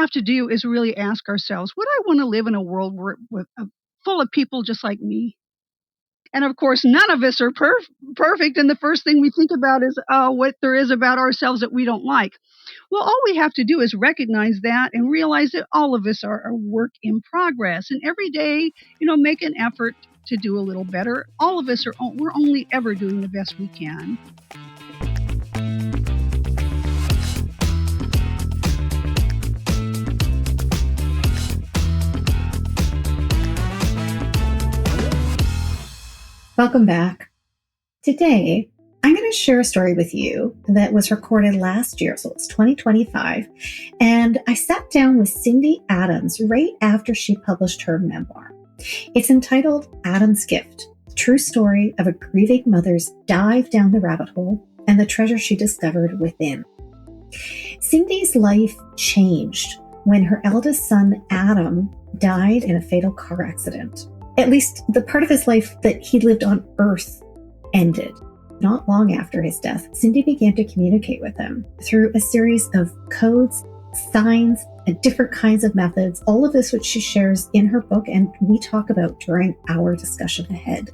have to do is really ask ourselves, would I want to live in a world full of people just like me? And of course, none of us are perfect. And the first thing we think about is what there is about ourselves that we don't like. Well, all we have to do is recognize that and realize that all of us are a work in progress. And every day, make an effort to do a little better. All of us we're only ever doing the best we can. Welcome back. Today, I'm going to share a story with you that was recorded last year, so it's 2025, and I sat down with Cindy Adams right after she published her memoir. It's entitled Adam's Gift, true story of a grieving mother's dive down the rabbit hole and the treasure she discovered within. Cindy's life changed when her eldest son, Adam, died in a fatal car accident. At least the part of his life that he lived on Earth ended. Not long after his death, Cindy began to communicate with him through a series of codes, signs, and different kinds of methods, all of this which she shares in her book and we talk about during our discussion ahead.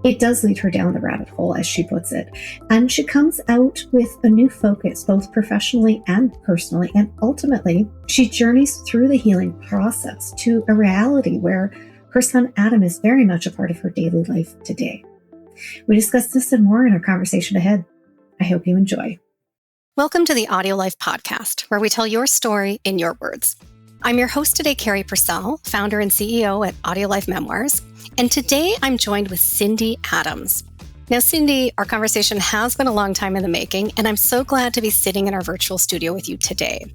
It does lead her down the rabbit hole, as she puts it, and she comes out with a new focus, both professionally and personally, and ultimately, she journeys through the healing process to a reality where her son Adam is very much a part of her daily life today. We discuss this and more in our conversation ahead. I hope you enjoy. Welcome to the AudioLife Podcast, where we tell your story in your words. I'm your host today, Carrie Purcell, founder and CEO at AudioLife Memoirs, and today I'm joined with Cindy Adams. Now, Cindy, our conversation has been a long time in the making, and I'm so glad to be sitting in our virtual studio with you today.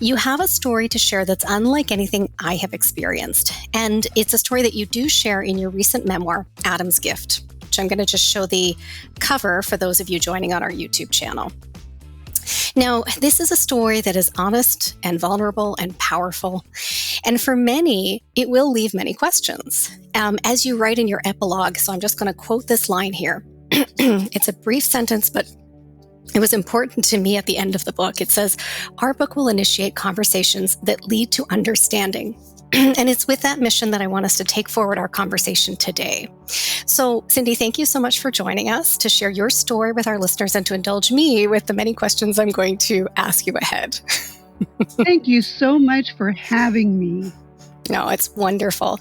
You have a story to share that's unlike anything I have experienced, and it's a story that you do share in your recent memoir, Adam's Gift, which I'm going to just show the cover for those of you joining on our YouTube channel. Now, this is a story that is honest and vulnerable and powerful, and for many, it will leave many questions. As you write in your epilogue, so I'm just going to quote this line here. It's a brief sentence, but it was important to me at the end of the book. It says, "Our book will initiate conversations that lead to understanding." And it's with that mission that I want us to take forward our conversation today. So, Cindy, thank you so much for joining us to share your story with our listeners and to indulge me with the many questions I'm going to ask you ahead. Thank you so much for having me. No, it's wonderful.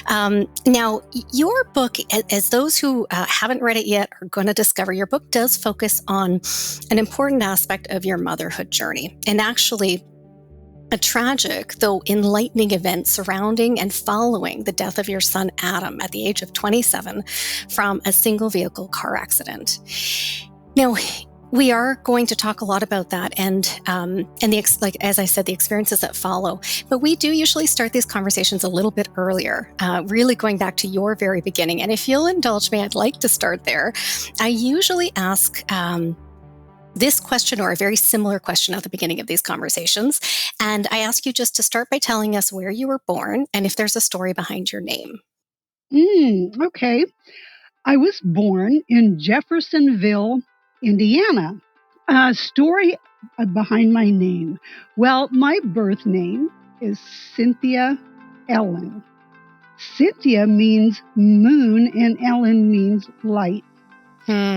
Now, your book, as those who haven't read it yet are going to discover, your book does focus on an important aspect of your motherhood journey, and actually a tragic, though enlightening event surrounding and following the death of your son, Adam, at the age of 27 from a single vehicle car accident. Now, we are going to talk a lot about that and as I said, the experiences that follow. But we do usually start these conversations a little bit earlier, really going back to your very beginning. And if you'll indulge me, I'd like to start there. I usually ask this question or a very similar question at the beginning of these conversations. And I ask you just to start by telling us where you were born and if there's a story behind your name. Okay. I was born in Jeffersonville, Indiana. A story behind my name. Well, my birth name is Cynthia Ellen. Cynthia means moon and Ellen means light.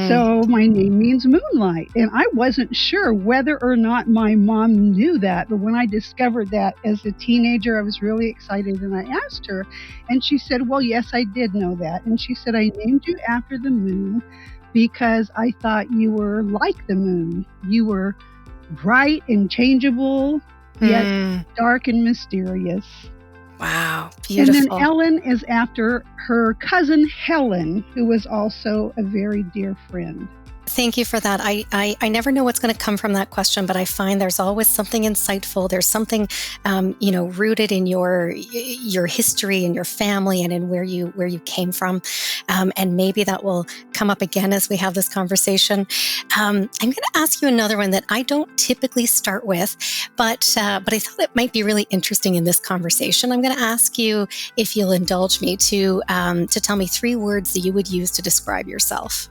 So my name means moonlight. And I wasn't sure whether or not my mom knew that. But when I discovered that as a teenager, I was really excited. And I asked her, and she said, well, yes, I did know that. And she said, I named you after the moon because I thought you were like the moon. You were bright and changeable, yet dark and mysterious. Wow, beautiful. And then Ellen is after her cousin Helen, who was also a very dear friend. Thank you for that. I never know what's going to come from that question, but I find there's always something insightful. There's something, rooted in your history and your family and in where you came from. And maybe that will come up again as we have this conversation. I'm going to ask you another one that I don't typically start with, but I thought it might be really interesting in this conversation. I'm going to ask you, if you'll indulge me, to tell me 3 words that you would use to describe yourself.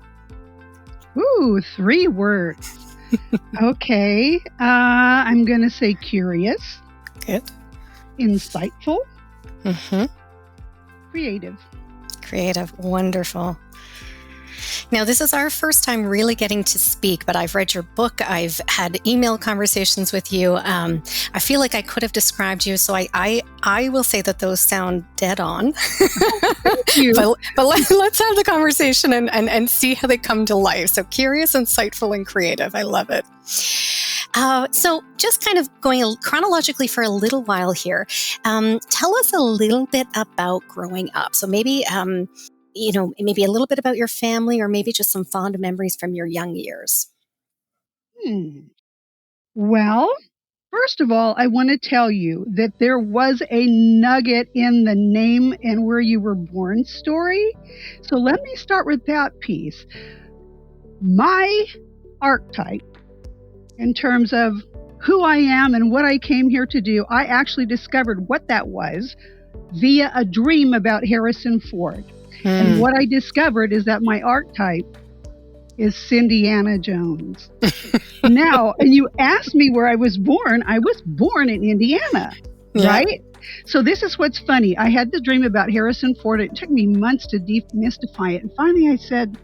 Ooh, 3 words. Okay. I'm going to say curious. Good. Insightful. Mm-hmm. Creative. Creative. Wonderful. Now, this is our first time really getting to speak, but I've read your book. I've had email conversations with you. I feel like I could have described you, so I will say that those sound dead on. Thank you. but let's have the conversation and see how they come to life. So curious, insightful, and creative. I love it. So just kind of going chronologically for a little while here, tell us a little bit about growing up. So maybe, maybe a little bit about your family, or maybe just some fond memories from your young years. Well, first of all, I want to tell you that there was a nugget in the name and where you were born story. So let me start with that piece. My archetype, in terms of who I am and what I came here to do, I actually discovered what that was via a dream about Harrison Ford. And what I discovered is that my archetype is Cindiana Jones. Now, and you asked me where I was born in Indiana, right? So this is what's funny. I had the dream about Harrison Ford. It took me months to demystify it. And finally I said,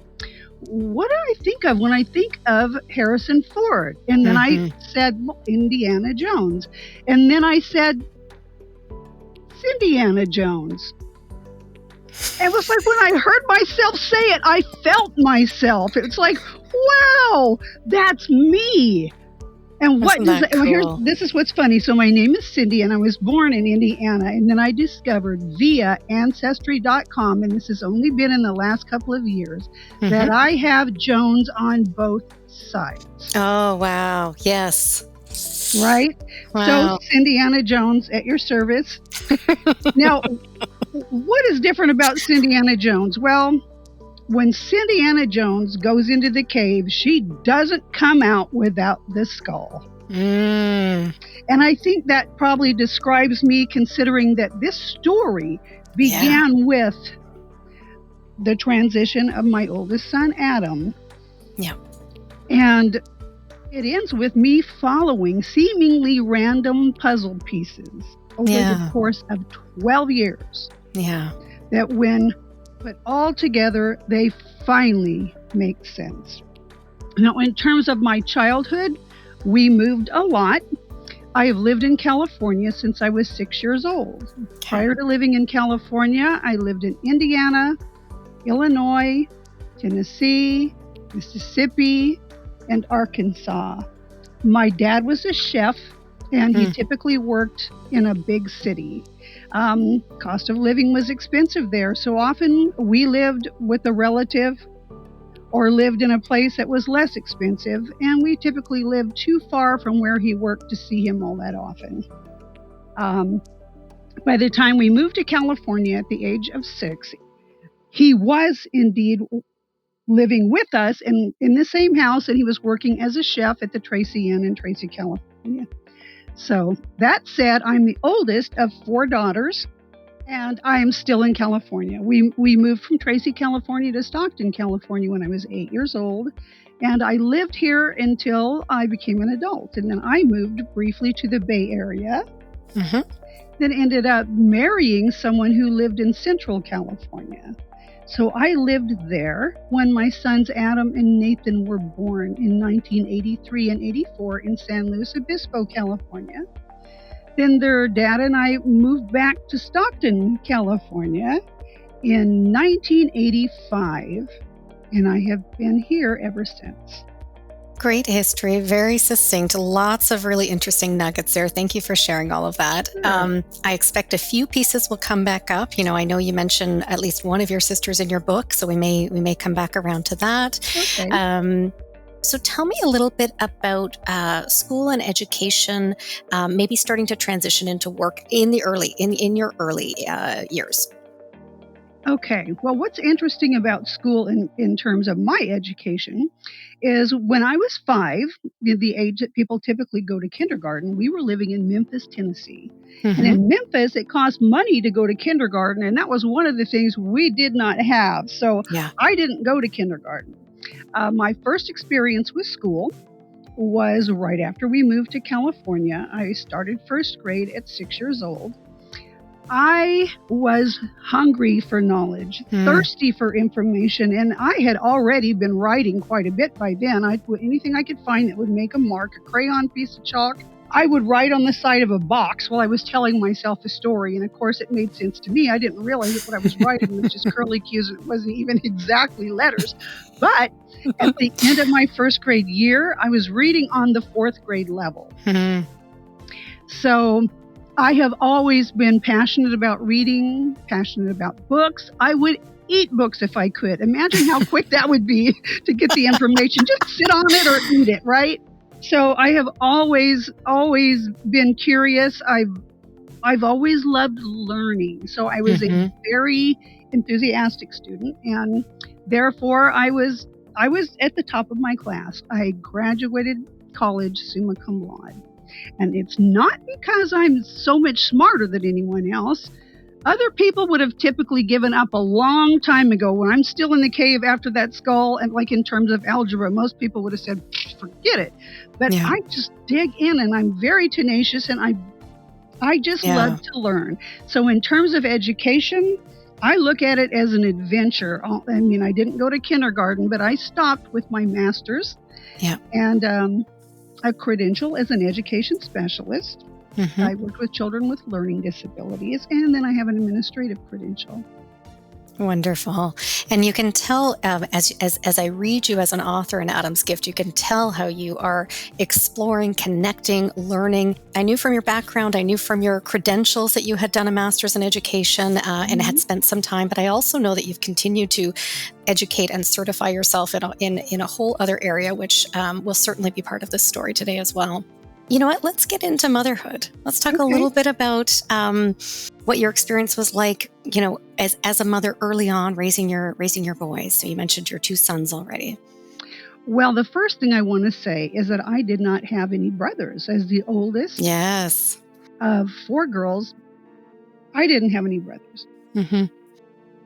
what do I think of when I think of Harrison Ford? And then I said, well, Indiana Jones. And then I said, Cindiana Jones. It was like when I heard myself say it, I felt myself. It's like, wow, that's me. And what does that, cool? This is what's funny. So my name is Cindy, and I was born in Indiana. And then I discovered via Ancestry.com, and this has only been in the last couple of years, that I have Jones on both sides. Oh, wow. Yes. Right? Wow. So Cindiana Jones at your service. Now, what is different about Cindiana Jones? Well, when Cindiana Jones goes into the cave, she doesn't come out without the skull. And I think that probably describes me, considering that this story began with the transition of my oldest son, Adam. Yeah. And it ends with me following seemingly random puzzle pieces over the course of 12 years. Yeah. That when put all together, they finally make sense. Now, in terms of my childhood, we moved a lot. I have lived in California since I was 6 years old. Okay. Prior to living in California, I lived in Indiana, Illinois, Tennessee, Mississippi, and Arkansas. My dad was a chef, and he typically worked in a big city. Cost of living was expensive there, so often we lived with a relative or lived in a place that was less expensive, and we typically lived too far from where he worked to see him all that often. By the time we moved to California at the age of 6, he was indeed living with us in the same house, and he was working as a chef at the Tracy Inn in Tracy, California. So that said, I'm the oldest of 4 daughters, and I am still in California. We moved from Tracy, California to Stockton, California when I was 8 years old, and I lived here until I became an adult. And then I moved briefly to the Bay Area, then ended up marrying someone who lived in Central California. So I lived there when my sons Adam and Nathan were born in 1983 and 84 in San Luis Obispo, California. Then their dad and I moved back to Stockton, California in 1985, and I have been here ever since. Great history, very succinct, lots of really interesting nuggets there. Thank you for sharing all of that. Sure. I expect a few pieces will come back up. You know, I know you mentioned at least one of your sisters in your book, so we may come back around to that. Okay. So tell me a little bit about school and education, maybe starting to transition into work in your early years. Okay. Well, what's interesting about school in terms of my education is when I was 5, the age that people typically go to kindergarten, we were living in Memphis, Tennessee. And in Memphis, it cost money to go to kindergarten, and that was one of the things we did not have. So I didn't go to kindergarten. My first experience with school was right after we moved to California. I started first grade at 6 years old. I was hungry for knowledge, thirsty for information, and I had already been writing quite a bit by then. Anything I could find that would make a mark, a crayon, piece of chalk, I would write on the side of a box while I was telling myself a story. And of course, it made sense to me. I didn't realize that what I was writing was just curlicues, and it wasn't even exactly letters. But at the end of my first grade year, I was reading on the fourth grade level. So I have always been passionate about reading, passionate about books. I would eat books if I could. Imagine how quick that would be to get the information. Just sit on it or eat it, right? So I have always been curious. I've always loved learning. So I was a very enthusiastic student, and therefore I was at the top of my class. I graduated college summa cum laude. And it's not because I'm so much smarter than anyone else. Other people would have typically given up a long time ago. When I'm still in the cave after that skull, and like in terms of algebra, most people would have said, forget it. But I just dig in, and I'm very tenacious, and I just love to learn. So in terms of education, I look at it as an adventure. I mean, I didn't go to kindergarten, but I stopped with my master's and a credential as an education specialist. I worked with children with learning disabilities, and then I have an administrative credential. Wonderful. And you can tell, as I read you as an author in Adam's Gift, you can tell how you are exploring, connecting, learning. I knew from your background, I knew from your credentials that you had done a master's in education and had spent some time, but I also know that you've continued to educate and certify yourself in a whole other area, which will certainly be part of this story today as well. You know what? Let's get into motherhood. Let's talk a little bit about what your experience was like, you know, as a mother early on, raising your boys. So you mentioned your two sons already. Well, the first thing I want to say is that I did not have any brothers. As the oldest of four girls, I didn't have any brothers.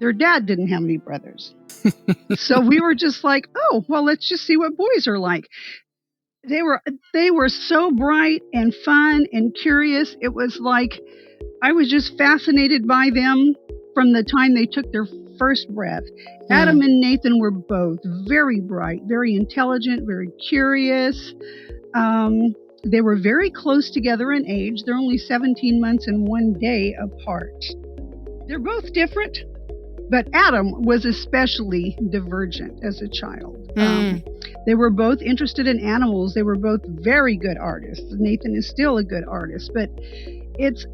Their dad didn't have any brothers. So we were just like, oh, well, let's just see what boys are like. They were so bright and fun and curious. It was like I was just fascinated by them from the time they took their first breath. Adam and Nathan were both very bright, very intelligent, very curious. They were very close together in age. They're only 17 months and 1 day apart. They're both different, but Adam was especially divergent as a child. They were both interested in animals. They were both very good artists. Nathan is still a good artist, but it's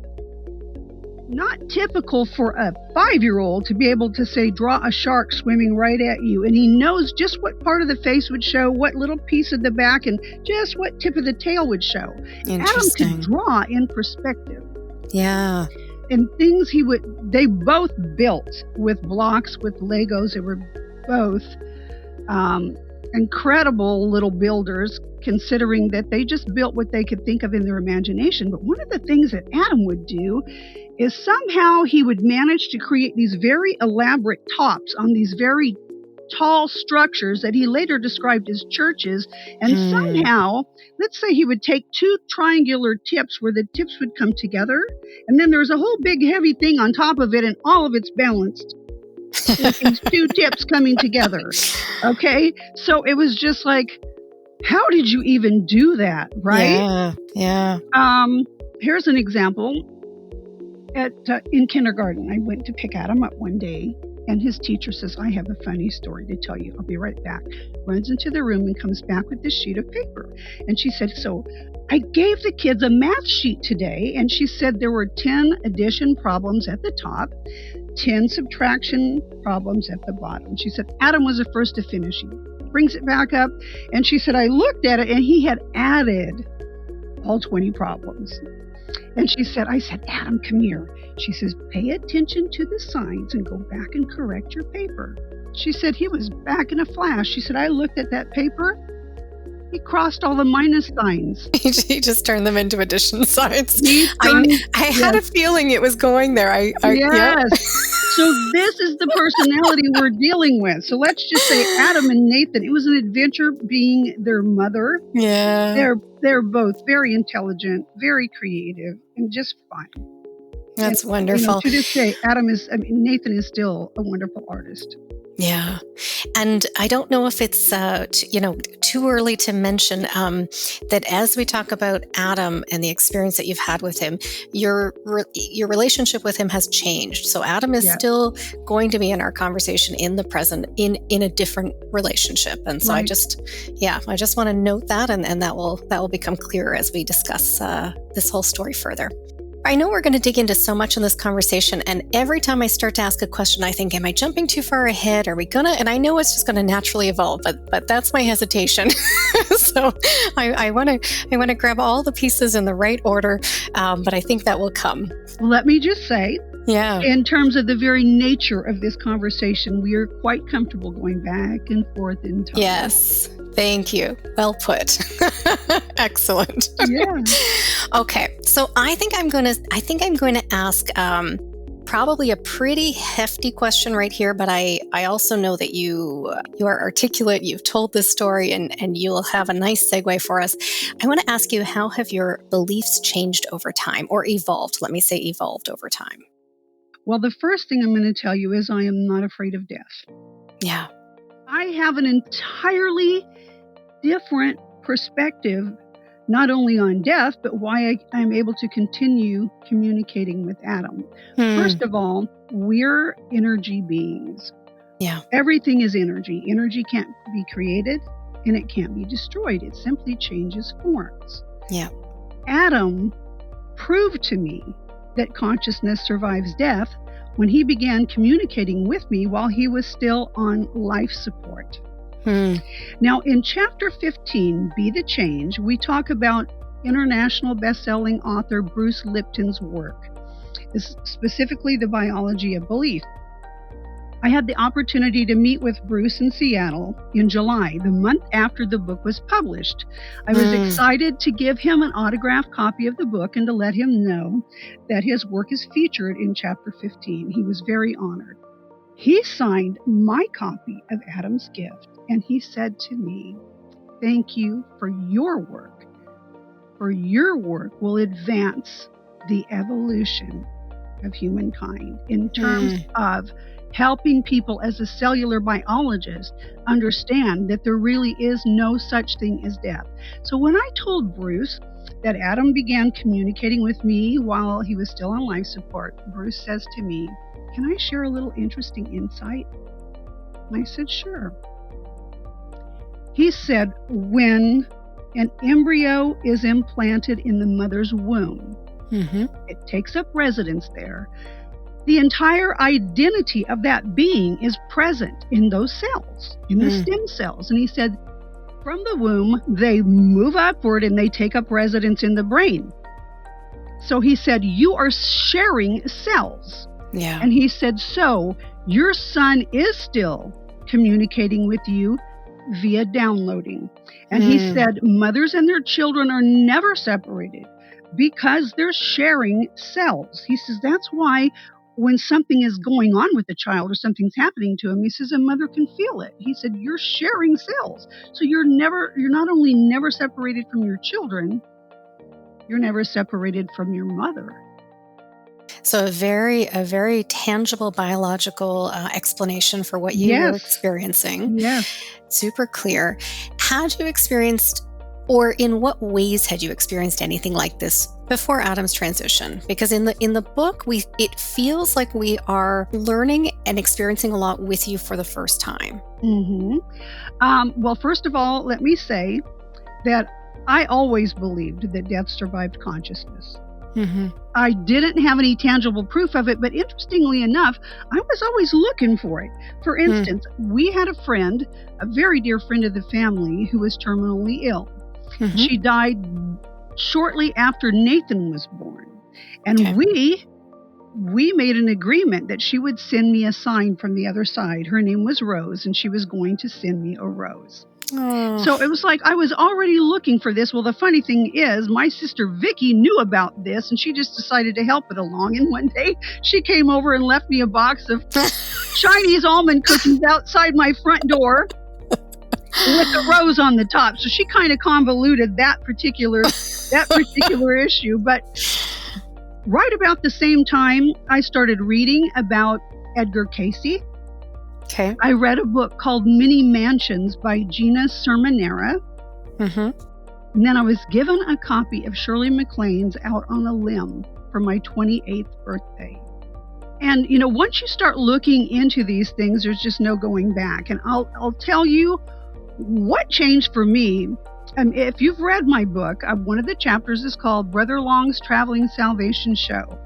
not typical for a 5-year-old to be able to say, draw a shark swimming right at you. And he knows just what part of the face would show, what little piece of the back, and just what tip of the tail would show. Adam could draw in perspective. Yeah. And things they both built with blocks, with Legos. They were both incredible little builders, considering that they just built what they could think of in their imagination. But one of the things that Adam would do is somehow he would manage to create these very elaborate tops on these very tall structures that he later described as churches. And somehow, let's say he would take two triangular tips where the tips would come together, and then there's a whole big heavy thing on top of it, and all of it's balanced with these two tips coming together. Okay? So it was just like, how did you even do that, right? Yeah. Here's an example. In kindergarten, I went to pick Adam up one day, and his teacher says, I have a funny story to tell you. I'll be right back. Runs into the room and comes back with this sheet of paper. And she said, so I gave the kids a math sheet today, and she said there were 10 addition problems at the top, 10 subtraction problems at the bottom. She said, Adam was the first to finish. He brings it back up, and she said, I looked at it, and he had added all 20 problems. And I said, Adam, come here. She says, pay attention to the signs and go back and correct your paper. She said, he was back in a flash. She said, I looked at that paper. He crossed all the minus signs. He just turned them into addition signs. I had a feeling it was going there. Yes. Yeah. So this is the personality we're dealing with. So let's just say Adam and Nathan, it was an adventure being their mother. Yeah. They're both very intelligent, very creative, and just fun. That's wonderful. To this day, Nathan is still a wonderful artist. Yeah. And I don't know if it's, too early to mention that as we talk about Adam and the experience that you've had with him, your relationship with him has changed. So Adam is still going to be in our conversation in the present in a different relationship. And so right. I just want to note that and that will become clearer as we discuss this whole story further. I know we're going to dig into so much in this conversation, and every time I start to ask a question, I think, am I jumping too far ahead? Are we gonna? And I know it's just going to naturally evolve, but that's my hesitation. So I want to grab all the pieces in the right order, but I think that will come. Let me just say, yeah, in terms of the very nature of this conversation, we are quite comfortable going back and forth in time. Yes. Thank you. Well put. Excellent. Yeah. Okay. So I think I'm going to ask probably a pretty hefty question right here, but I also know that you are articulate. You've told this story and you'll have a nice segue for us. I want to ask you, how have your beliefs changed over time or evolved? Let me say evolved over time. Well, the first thing I'm going to tell you is I am not afraid of death. Yeah. I have an entirely different perspective, not only on death, but why I'm able to continue communicating with Adam. First of all, we're energy beings. Yeah. Everything is energy. Energy can't be created and it can't be destroyed. It simply changes forms. Yeah. Adam proved to me that consciousness survives death when he began communicating with me while he was still on life support. Now, in chapter 15, Be the Change, we talk about international best-selling author Bruce Lipton's work, specifically the biology of belief. I had the opportunity to meet with Bruce in Seattle in July, the month after the book was published. I was excited to give him an autographed copy of the book and to let him know that his work is featured in chapter 15. He was very honored. He signed my copy of Adam's Gift, and he said to me, "Thank you for your work. For your work will advance the evolution of humankind in terms of helping people as a cellular biologist understand that there really is no such thing as death." So when I told Bruce that Adam began communicating with me while he was still on life support, Bruce says to me, "Can I share a little interesting insight?" And I said, "Sure." He said, when an embryo is implanted in the mother's womb, it takes up residence there. The entire identity of that being is present in those cells, in the stem cells. And he said, from the womb, they move upward and they take up residence in the brain. So he said, you are sharing cells. Yeah. And he said, so your son is still communicating with you via downloading. And he said, mothers and their children are never separated because they're sharing cells. He says, that's why when something is going on with the child or something's happening to him, he says, a mother can feel it. He said, you're sharing cells. So you're not only never separated from your children, you're never separated from your mother. So a very tangible biological explanation for what you were experiencing. Yes. Super clear. Had you experienced, or in what ways had you experienced anything like this before Adam's transition? Because in the book, it feels like we are learning and experiencing a lot with you for the first time. Well, first of all, let me say that I always believed that death survived consciousness. I didn't have any tangible proof of it, but interestingly enough, I was always looking for it. For instance, we had a friend, a very dear friend of the family, who was terminally ill. She died shortly after Nathan was born. And we made an agreement that she would send me a sign from the other side. Her name was Rose, and she was going to send me a rose. Oh. So it was like I was already looking for this. Well, the funny thing is my sister Vicky knew about this and she just decided to help it along. And one day she came over and left me a box of Chinese almond cookies outside my front door with a rose on the top. So she kind of convoluted that particular issue. But right about the same time, I started reading about Edgar Cayce. Okay. I read a book called Many Mansions by Gina Sermonera. And then I was given a copy of Shirley MacLaine's Out on a Limb for my 28th birthday. And, once you start looking into these things, there's just no going back. And I'll tell you what changed for me. If you've read my book, one of the chapters is called Brother Long's Traveling Salvation Show.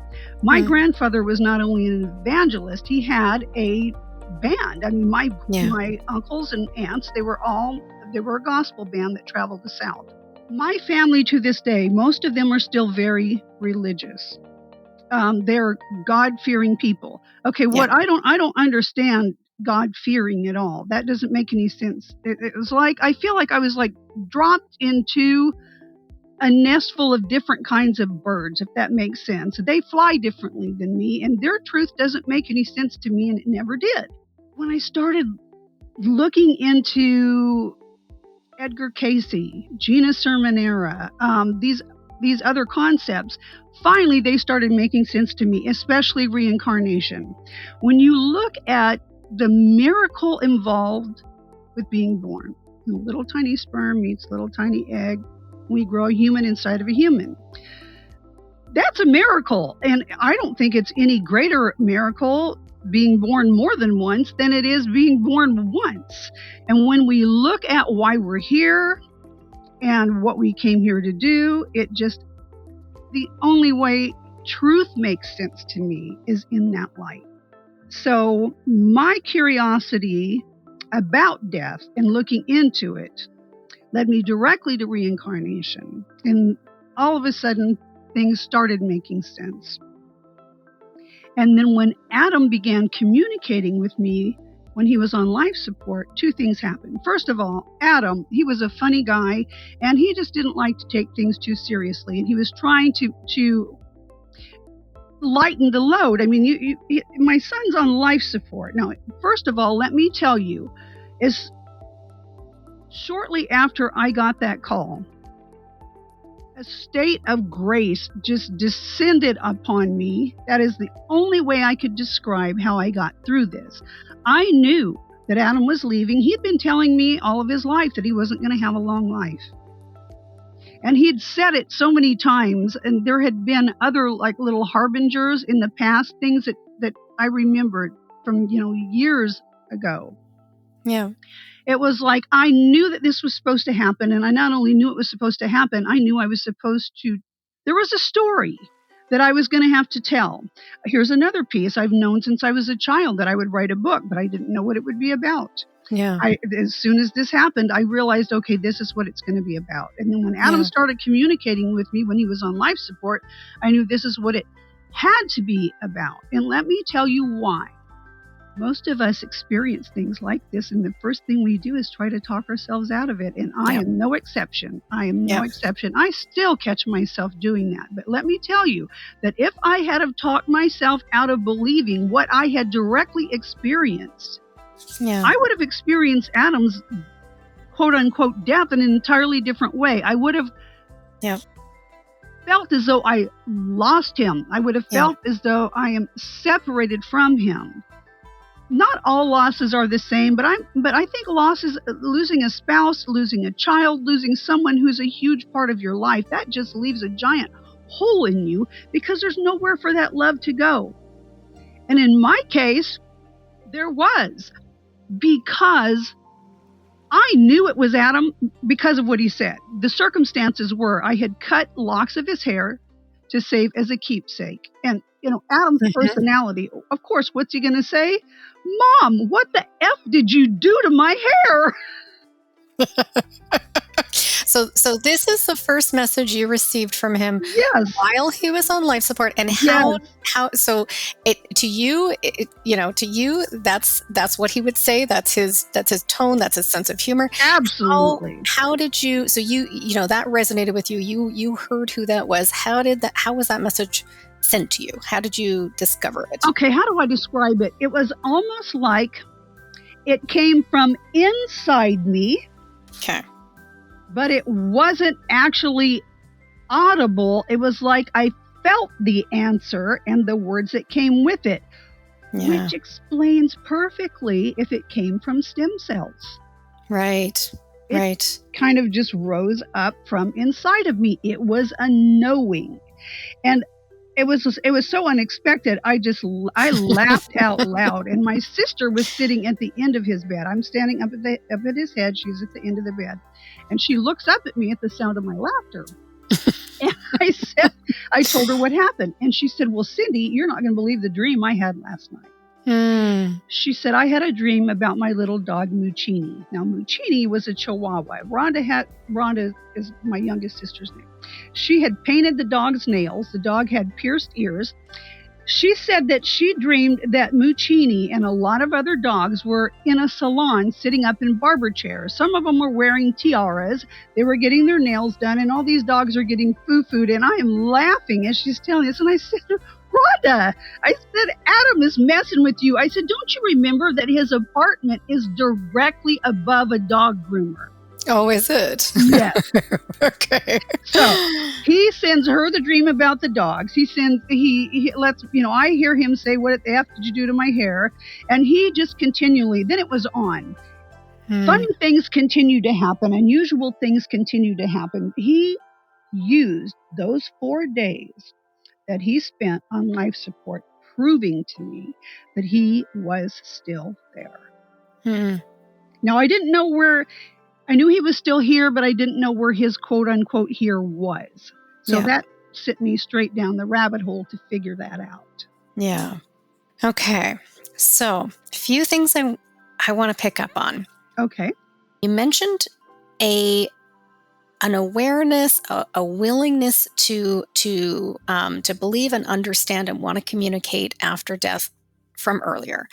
My grandfather was not only an evangelist, he had a band. My uncles and aunts, they were a gospel band that traveled the South. My family to this day, most of them are still very religious. They're God-fearing people. Okay, what I don't understand God-fearing at all. That doesn't make any sense. It was like, I feel like I was like dropped into a nest full of different kinds of birds, if that makes sense. They fly differently than me, and their truth doesn't make any sense to me, and it never did. When I started looking into Edgar Cayce, Gina Sermonera, these other concepts, finally they started making sense to me, especially reincarnation. When you look at the miracle involved with being born, a little tiny sperm meets little tiny egg, we grow a human inside of a human. That's a miracle. And I don't think it's any greater miracle being born more than once than it is being born once. And when we look at why we're here and what we came here to do, the only way truth makes sense to me is in that light. So my curiosity about death and looking into it led me directly to reincarnation. And all of a sudden, things started making sense. And then when Adam began communicating with me when he was on life support, two things happened. First of all, Adam, he was a funny guy, and he just didn't like to take things too seriously. And he was trying to lighten the load. My son's on life support. Now, first of all, let me tell you, is shortly after I got that call, a state of grace just descended upon me. That is the only way I could describe how I got through this. I knew that Adam was leaving. He'd been telling me all of his life that he wasn't going to have a long life. And he'd said it so many times, and there had been other like little harbingers in the past, things that I remembered from, years ago. Yeah. It was like I knew that this was supposed to happen, and I not only knew it was supposed to happen, I knew I was supposed to. There was a story that I was going to have to tell. Here's another piece. I've known since I was a child that I would write a book, but I didn't know what it would be about. Yeah. As soon as this happened, I realized, okay, this is what it's going to be about. And then when Adam started communicating with me when he was on life support, I knew this is what it had to be about. And let me tell you why. Most of us experience things like this, and the first thing we do is try to talk ourselves out of it. And I am no exception. I am no exception. I still catch myself doing that. But let me tell you that if I had have talked myself out of believing what I had directly experienced, I would have experienced Adam's quote unquote death in an entirely different way. I would have felt as though I lost him. I would have felt as though I am separated from him. Not all losses are the same, but I think losses, losing a spouse, losing a child, losing someone who's a huge part of your life, that just leaves a giant hole in you because there's nowhere for that love to go. And in my case, there was, because I knew it was Adam because of what he said. The circumstances were I had cut locks of his hair to save as a keepsake. And, Adam's personality, of course, what's he going to say? Mom, what the F did you do to my hair? So this is the first message you received from him Yes. while he was on life support. And Yes. so to you, that's what he would say. That's his tone. That's his sense of humor. Absolutely. How did you, so that resonated with you. You heard who that was. How was that message sent to you? How did you discover it? Okay, how do I describe it? It was almost like it came from inside me. Okay. But it wasn't actually audible. It was like I felt the answer and the words that came with it, which explains perfectly if it came from stem cells. Right. It kind of just rose up from inside of me. It was a knowing. And it was so unexpected. I laughed out loud. And my sister was sitting at the end of his bed. I'm standing up at his head. She's at the end of the bed. And she looks up at me at the sound of my laughter. And I told her what happened. And she said, well, Cindy, you're not going to believe the dream I had last night. She said, I had a dream about my little dog, Muccini. Now, Muccini was a Chihuahua. Rhonda is my youngest sister's name. She had painted the dog's nails. The dog had pierced ears. She said that she dreamed that Muccini and a lot of other dogs were in a salon sitting up in barber chairs. Some of them were wearing tiaras. They were getting their nails done, and all these dogs are getting foo-fooed. And I am laughing as she's telling this. And I said, Rhonda, I said, Adam is messing with you. I said, don't you remember that his apartment is directly above a dog groomer? Oh, is it? Yes. Okay. So he sends her the dream about the dogs. He lets, I hear him say, what the F did you do to my hair? And he just continually, then it was on. Funny things continue to happen. Unusual things continue to happen. He used those 4 days that he spent on life support proving to me that he was still there. Now, I didn't know where... I knew he was still here, but I didn't know where his quote-unquote here was. So that sent me straight down the rabbit hole to figure that out. Yeah. Okay. So, a few things I want to pick up on. Okay. You mentioned an awareness, a willingness to believe and understand and want to communicate after death from earlier.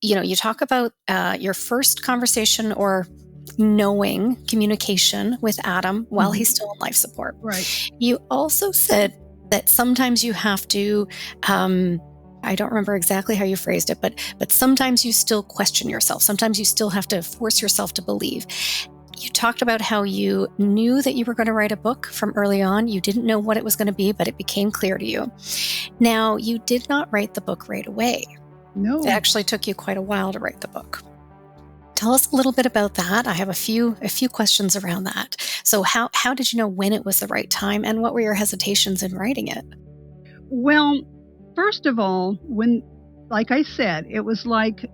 You talk about your first conversation or knowing communication with Adam while he's still on life support. Right. You also said that sometimes you have to, I don't remember exactly how you phrased it, but sometimes you still question yourself. Sometimes you still have to force yourself to believe. You talked about how you knew that you were going to write a book from early on. You didn't know what it was going to be, but it became clear to you. Now, you did not write the book right away. No. It actually took you quite a while to write the book. Tell us a little bit about that. I have a few questions around that. So how did you know when it was the right time, and what were your hesitations in writing it? Well, first of all, like I said, it was like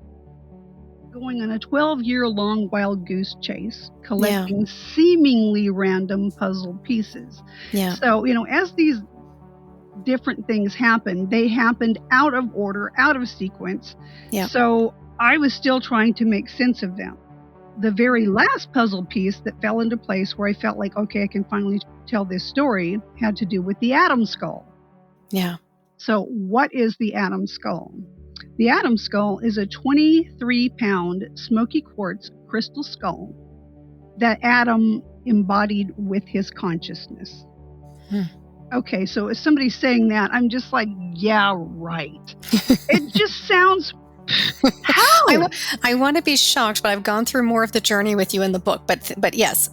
going on a 12-year-long wild goose chase, collecting seemingly random puzzle pieces. Yeah. So, as these different things happened, they happened out of order, out of sequence. Yeah. So I was still trying to make sense of them. The very last puzzle piece that fell into place where I felt like, okay, I can finally tell this story, had to do with the Adam skull. Yeah. So what is the Adam skull? The Adam skull is a 23-pound smoky quartz crystal skull that Adam embodied with his consciousness. Okay, so if somebody's saying that, I'm just like, yeah, right. It just sounds... How? I want to be shocked, but I've gone through more of the journey with you in the book. But yes,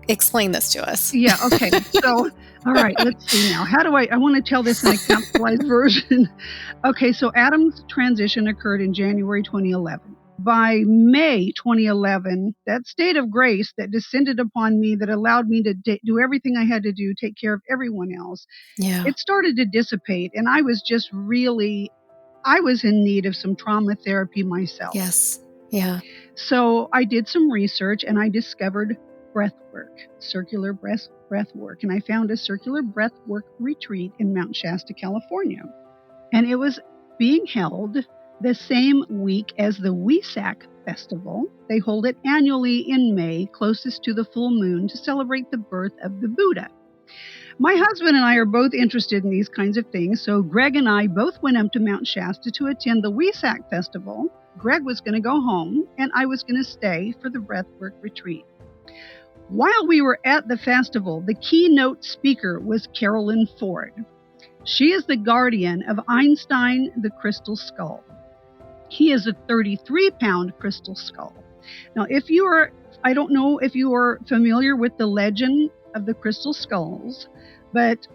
explain this to us. Yeah, okay. So, all right, let's see now. How do I want to tell this in a capitalized version. Okay, so Adam's transition occurred in January 2011. By May 2011, that state of grace that descended upon me that allowed me to do everything I had to do, take care of everyone else, it started to dissipate. And I was just I was in need of some trauma therapy myself. Yes. Yeah. So I did some research and I discovered breath work, circular breath work. And I found a circular breath work retreat in Mount Shasta, California. And it was being held the same week as the Wesak Festival. They hold it annually in May, closest to the full moon, to celebrate the birth of the Buddha. My husband and I are both interested in these kinds of things, so Greg and I both went up to Mount Shasta to attend the Wesak Festival. Greg was going to go home, and I was going to stay for the breathwork retreat. While we were at the festival, the keynote speaker was Carolyn Ford. She is the guardian of Einstein the Crystal Skull. He is a 33-pound crystal skull. Now, I don't know if you are familiar with the legend of the crystal skulls, but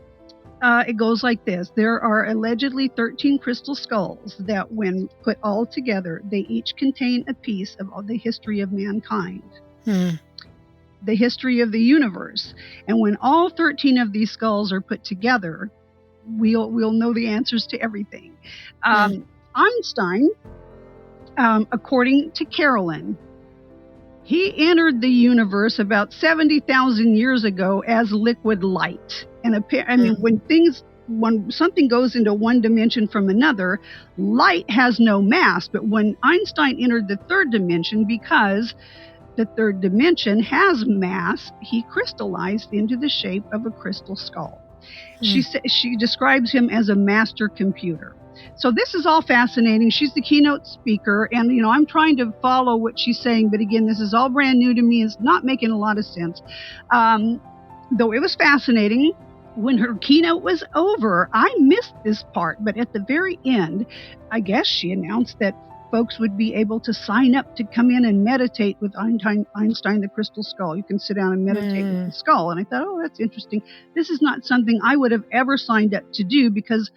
it goes like this. There are allegedly 13 crystal skulls that, when put all together, they each contain a piece of all the history of mankind, the history of the universe. And when all 13 of these skulls are put together, we'll know the answers to everything. Einstein, according to Carolyn, he entered the universe about 70,000 years ago as liquid light. And when something goes into one dimension from another, light has no mass. But when Einstein entered the third dimension, because the third dimension has mass, he crystallized into the shape of a crystal skull. She describes him as a master computer. So this is all fascinating. She's the keynote speaker, and I'm trying to follow what she's saying, but again, this is all brand new to me. It's not making a lot of sense. Though it was fascinating. When her keynote was over, I missed this part, but at the very end, I guess she announced that folks would be able to sign up to come in and meditate with Einstein the Crystal Skull. You can sit down and meditate with the skull. And I thought, oh, that's interesting. This is not something I would have ever signed up to do, because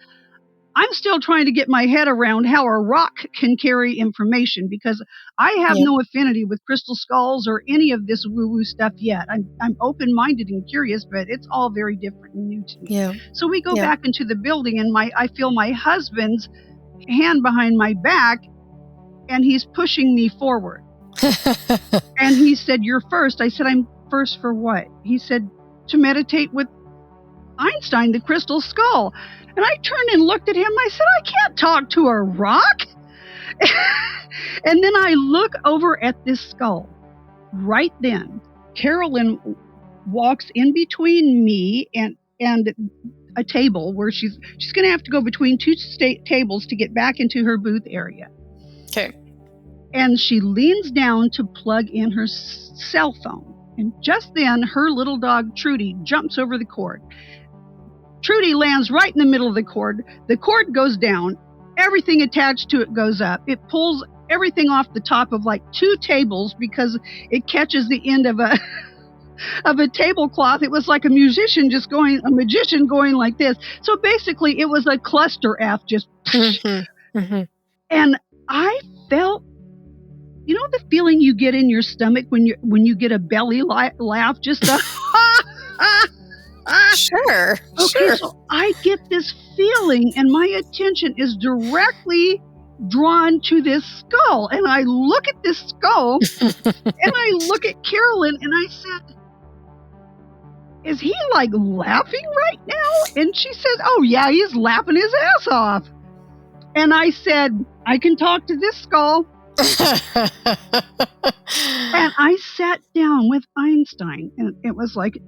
I'm still trying to get my head around how a rock can carry information, because I have no affinity with crystal skulls or any of this woo-woo stuff yet. I'm open-minded and curious, but it's all very different and new to me. Yeah. So we go back into the building, and I feel my husband's hand behind my back, and he's pushing me forward. And he said, "You're first." I said, "I'm first for what?" He said, "To meditate with Einstein, the Crystal Skull." And I turned and looked at him. I said, "I can't talk to a rock." And then I look over at this skull. Right then, Carolyn walks in between me and a table where she's going to have to go between two tables to get back into her booth area. Okay. And she leans down to plug in her cell phone. And just then, her little dog, Trudy, jumps over the cord. Trudy lands right in the middle of the cord. The cord goes down. Everything attached to it goes up. It pulls everything off the top of like two tables because it catches the end of a tablecloth. It was like a magician going like this. So basically, it was a cluster F, just. And I felt, the feeling you get in your stomach when you get a belly laugh, just a Sure. Okay, so I get this feeling, and my attention is directly drawn to this skull. And I look at this skull, and I look at Carolyn, and I said, "Is he like laughing right now?" And she says, "Oh yeah, he's laughing his ass off." And I said, "I can talk to this skull." And I sat down with Einstein, and it was like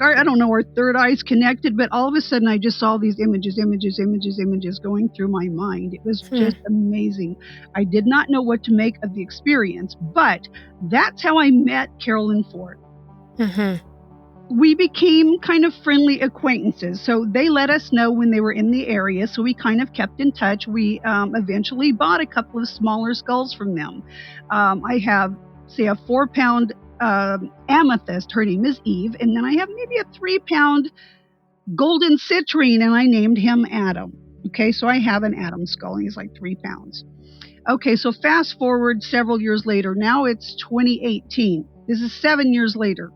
I don't know, our third eyes connected, but all of a sudden I just saw these images going through my mind. It was just amazing. I did not know what to make of the experience, but that's how I met Carolyn Ford. We became kind of friendly acquaintances. So they let us know when they were in the area, so we kind of kept in touch. We eventually bought a couple of smaller skulls from them. I have, say, a 4-pound amethyst. Her name is Eve. And then I have maybe a 3-pound golden citrine, and I named him Adam. Okay, so I have an Adam skull, and he's like 3 pounds. Okay, so fast forward several years later. Now it's 2018. This is 7 years later.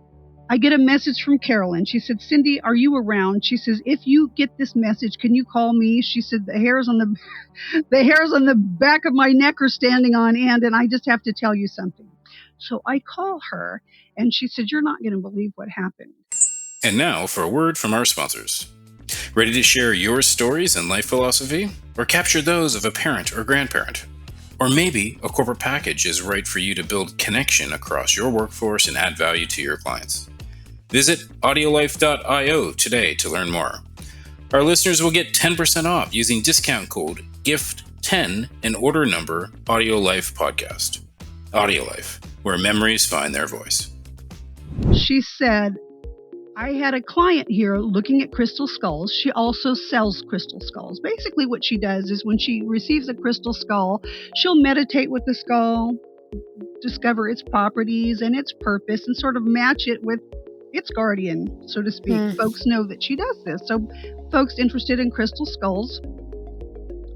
I get a message from Carolyn. She said, "Cindy, are you around?" She says, "If you get this message, can you call me?" She said, the hairs on the back of my neck are standing on end, and I just have to tell you something." So I call her, and she said, "You're not going to believe what happened." And now for a word from our sponsors. Ready to share your stories and life philosophy? Or capture those of a parent or grandparent? Or maybe a corporate package is right for you to build connection across your workforce and add value to your clients. Visit audiolife.io today to learn more. Our listeners will get 10% off using discount code GIFT10 and order number AudioLife Podcast. AudioLife, where memories find their voice. She said, I had a client here looking at crystal skulls. She also sells crystal skulls. Basically what she does is when she receives a crystal skull, she'll meditate with the skull, discover its properties and its purpose, and sort of match it with its guardian, so to speak. Folks know that she does this. So folks interested in crystal skulls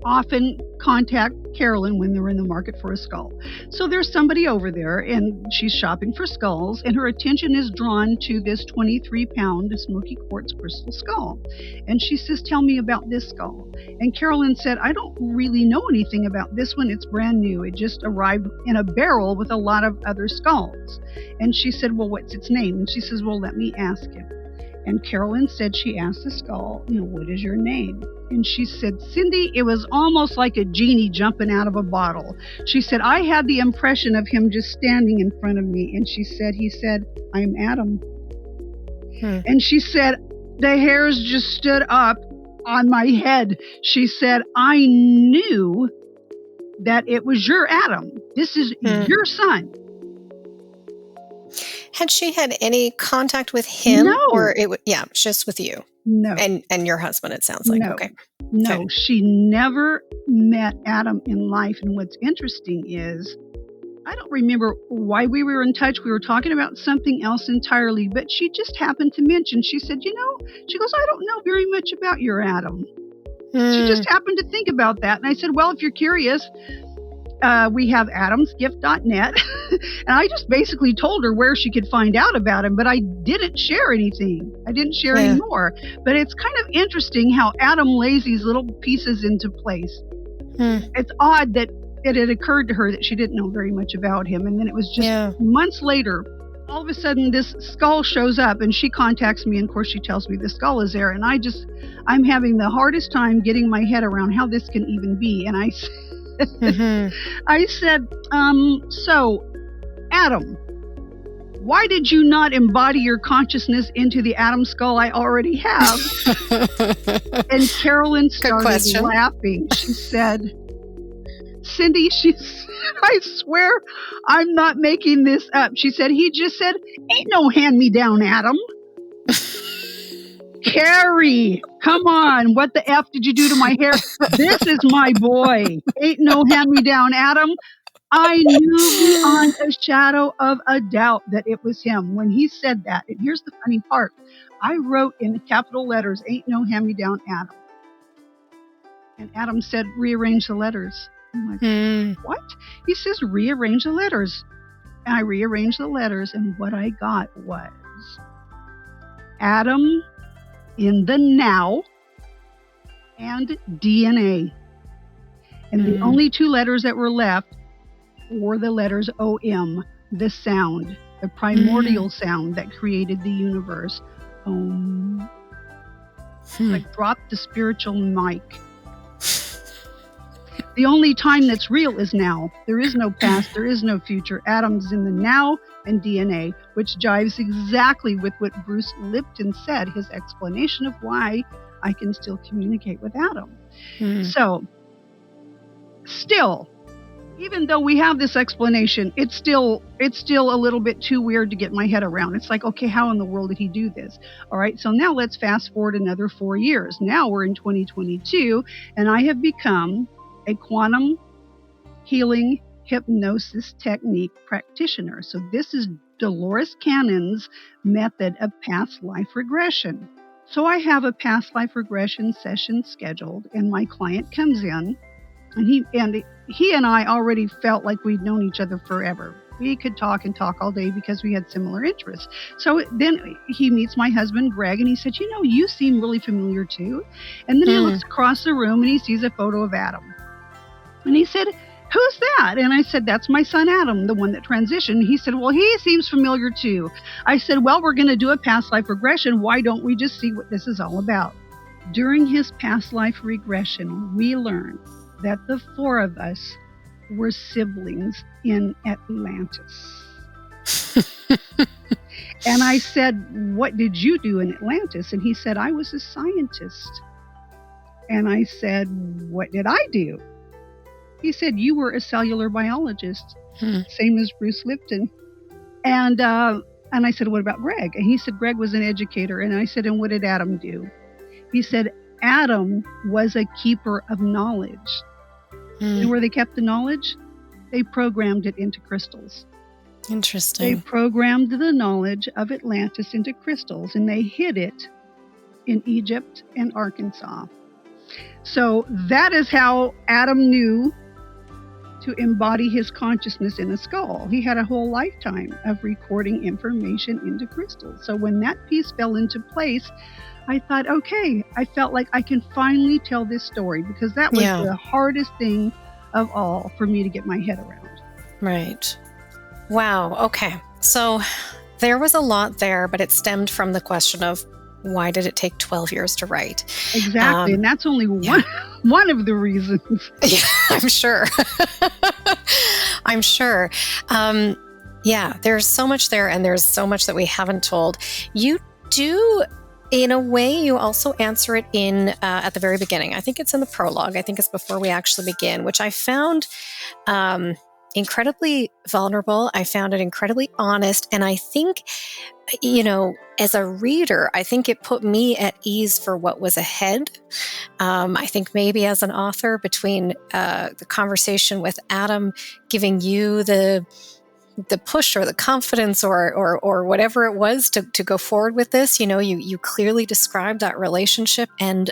often contact Carolyn when they're in the market for a skull. So there's somebody over there and she's shopping for skulls, and her attention is drawn to this 23-pound smoky quartz crystal skull. And she says, tell me about this skull. And Carolyn said, I don't really know anything about this one. It's brand new. It just arrived in a barrel with a lot of other skulls. And she said, well, what's its name? And she says, well, let me ask him. And Carolyn said she asked the skull, what is your name? And she said, Cindy, it was almost like a genie jumping out of a bottle. She said, I had the impression of him just standing in front of me. And he said, I'm Adam. And she said, the hairs just stood up on my head. She said, I knew that it was your Adam. This is your son. Had she had any contact with him? No. Or just with you? No. And your husband, it sounds like. No. Okay. No, Okay. She never met Adam in life. And what's interesting is, I don't remember why we were in touch. We were talking about something else entirely, but she just happened to mention, she said, she goes, I don't know very much about your Adam. She just happened to think about that. And I said, well, if you're curious, we have adamsgift.net. And I just basically told her where she could find out about him, but I didn't share anything. I didn't share any more. But it's kind of interesting how Adam lays these little pieces into place. It's odd that it had occurred to her that she didn't know very much about him. And then it was just months later, all of a sudden this skull shows up and she contacts me. And of course she tells me the skull is there. And I'm having the hardest time getting my head around how this can even be. And I said, so Adam, why did you not embody your consciousness into the Adam skull I already have? And Carolyn started laughing. She said, Cindy, I swear I'm not making this up. She said, he just said, ain't no hand-me-down Adam. Carrie, come on. What the F did you do to my hair? This is my boy. Ain't no hand-me-down Adam. I knew beyond a shadow of a doubt that it was him when he said that. And here's the funny part. I wrote in capital letters, ain't no hand-me-down Adam. And Adam said, rearrange the letters. I'm like, what? He says, rearrange the letters. And I rearranged the letters, and what I got was Adam in the now and DNA. And the only two letters that were left were the letters OM, the sound, the primordial sound that created the universe. I dropped the spiritual mic. The only time that's real is now. There is no past, there is no future. Adam's in the now and DNA, which jives exactly with what Bruce Lipton said, his explanation of why I can still communicate with Adam. So, still, even though we have this explanation, it's still a little bit too weird to get my head around. It's like, okay, how in the world did he do this? All right, so now let's fast forward another 4 years. Now we're in 2022, and I have become a quantum healing hypnosis technique practitioner. So this is Dolores Cannon's method of past life regression. So I have a past life regression session scheduled, and my client comes in, and he and I already felt like we'd known each other forever. We could talk and talk all day because we had similar interests. So then he meets my husband, Greg, and he said, you seem really familiar too. And then he looks across the room and he sees a photo of Adam. And he said, who's that? And I said, that's my son, Adam, the one that transitioned. He said, well, he seems familiar too. I said, well, we're going to do a past life regression. Why don't we just see what this is all about? During his past life regression, we learned that the four of us were siblings in Atlantis. And I said, what did you do in Atlantis? And he said, I was a scientist. And I said, what did I do? He said, you were a cellular biologist, same as Bruce Lipton. And I said, what about Greg? And he said, Greg was an educator. And I said, and what did Adam do? He said, Adam was a keeper of knowledge. And where they kept the knowledge? They programmed it into crystals. Interesting. They programmed the knowledge of Atlantis into crystals, and they hid it in Egypt and Arkansas. So that is how Adam knew to embody his consciousness in a skull. He had a whole lifetime of recording information into crystals. So when that piece fell into place, I thought, okay, I felt like I can finally tell this story, because that was the hardest thing of all for me to get my head around. Right. Wow. Okay. So there was a lot there, but it stemmed from the question of, why did it take 12 years to write? Exactly. And that's only one of the reasons. Yeah, I'm sure. I'm sure. There's so much there, and there's so much that we haven't told. You do, in a way, you also answer it in at the very beginning. I think it's in the prologue. I think it's before we actually begin, which I found incredibly vulnerable. I found it incredibly honest. And I think, as a reader, I think it put me at ease for what was ahead. I think maybe as an author, between the conversation with Adam giving you the push or the confidence or whatever it was to go forward with this, you clearly described that relationship and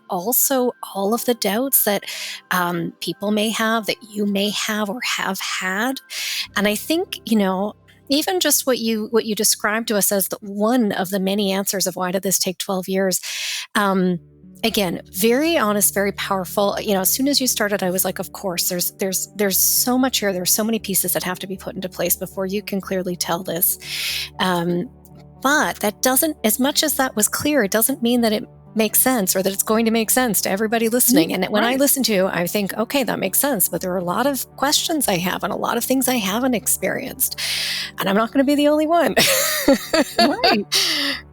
also all of the doubts that people may have, that you may have or have had. And I think, even just what you described to us as one of the many answers of why did this take 12 years, again, very honest, very powerful. As soon as you started, I was like, of course, there's so much here. There's so many pieces that have to be put into place before you can clearly tell this. But that doesn't, as much as that was clear, it doesn't mean that it makes sense or that it's going to make sense to everybody listening. And when I listen to you, I think, okay, that makes sense. But there are a lot of questions I have and a lot of things I haven't experienced. And I'm not going to be the only one.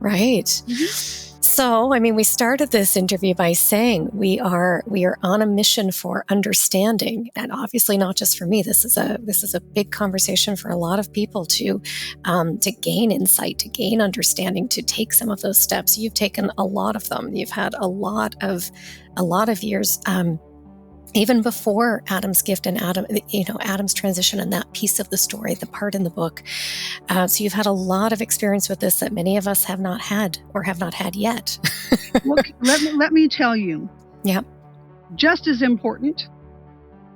Right. Mm-hmm. So, we started this interview by saying we are on a mission for understanding, and obviously not just for me. This is a big conversation for a lot of people to gain insight, to gain understanding, to take some of those steps. You've taken a lot of them. You've had a lot of years. Even before Adam's gift and Adam's transition and that piece of the story, the part in the book. So you've had a lot of experience with this that many of us have not had or have not had yet. Look, let me tell you. Yeah. Just as important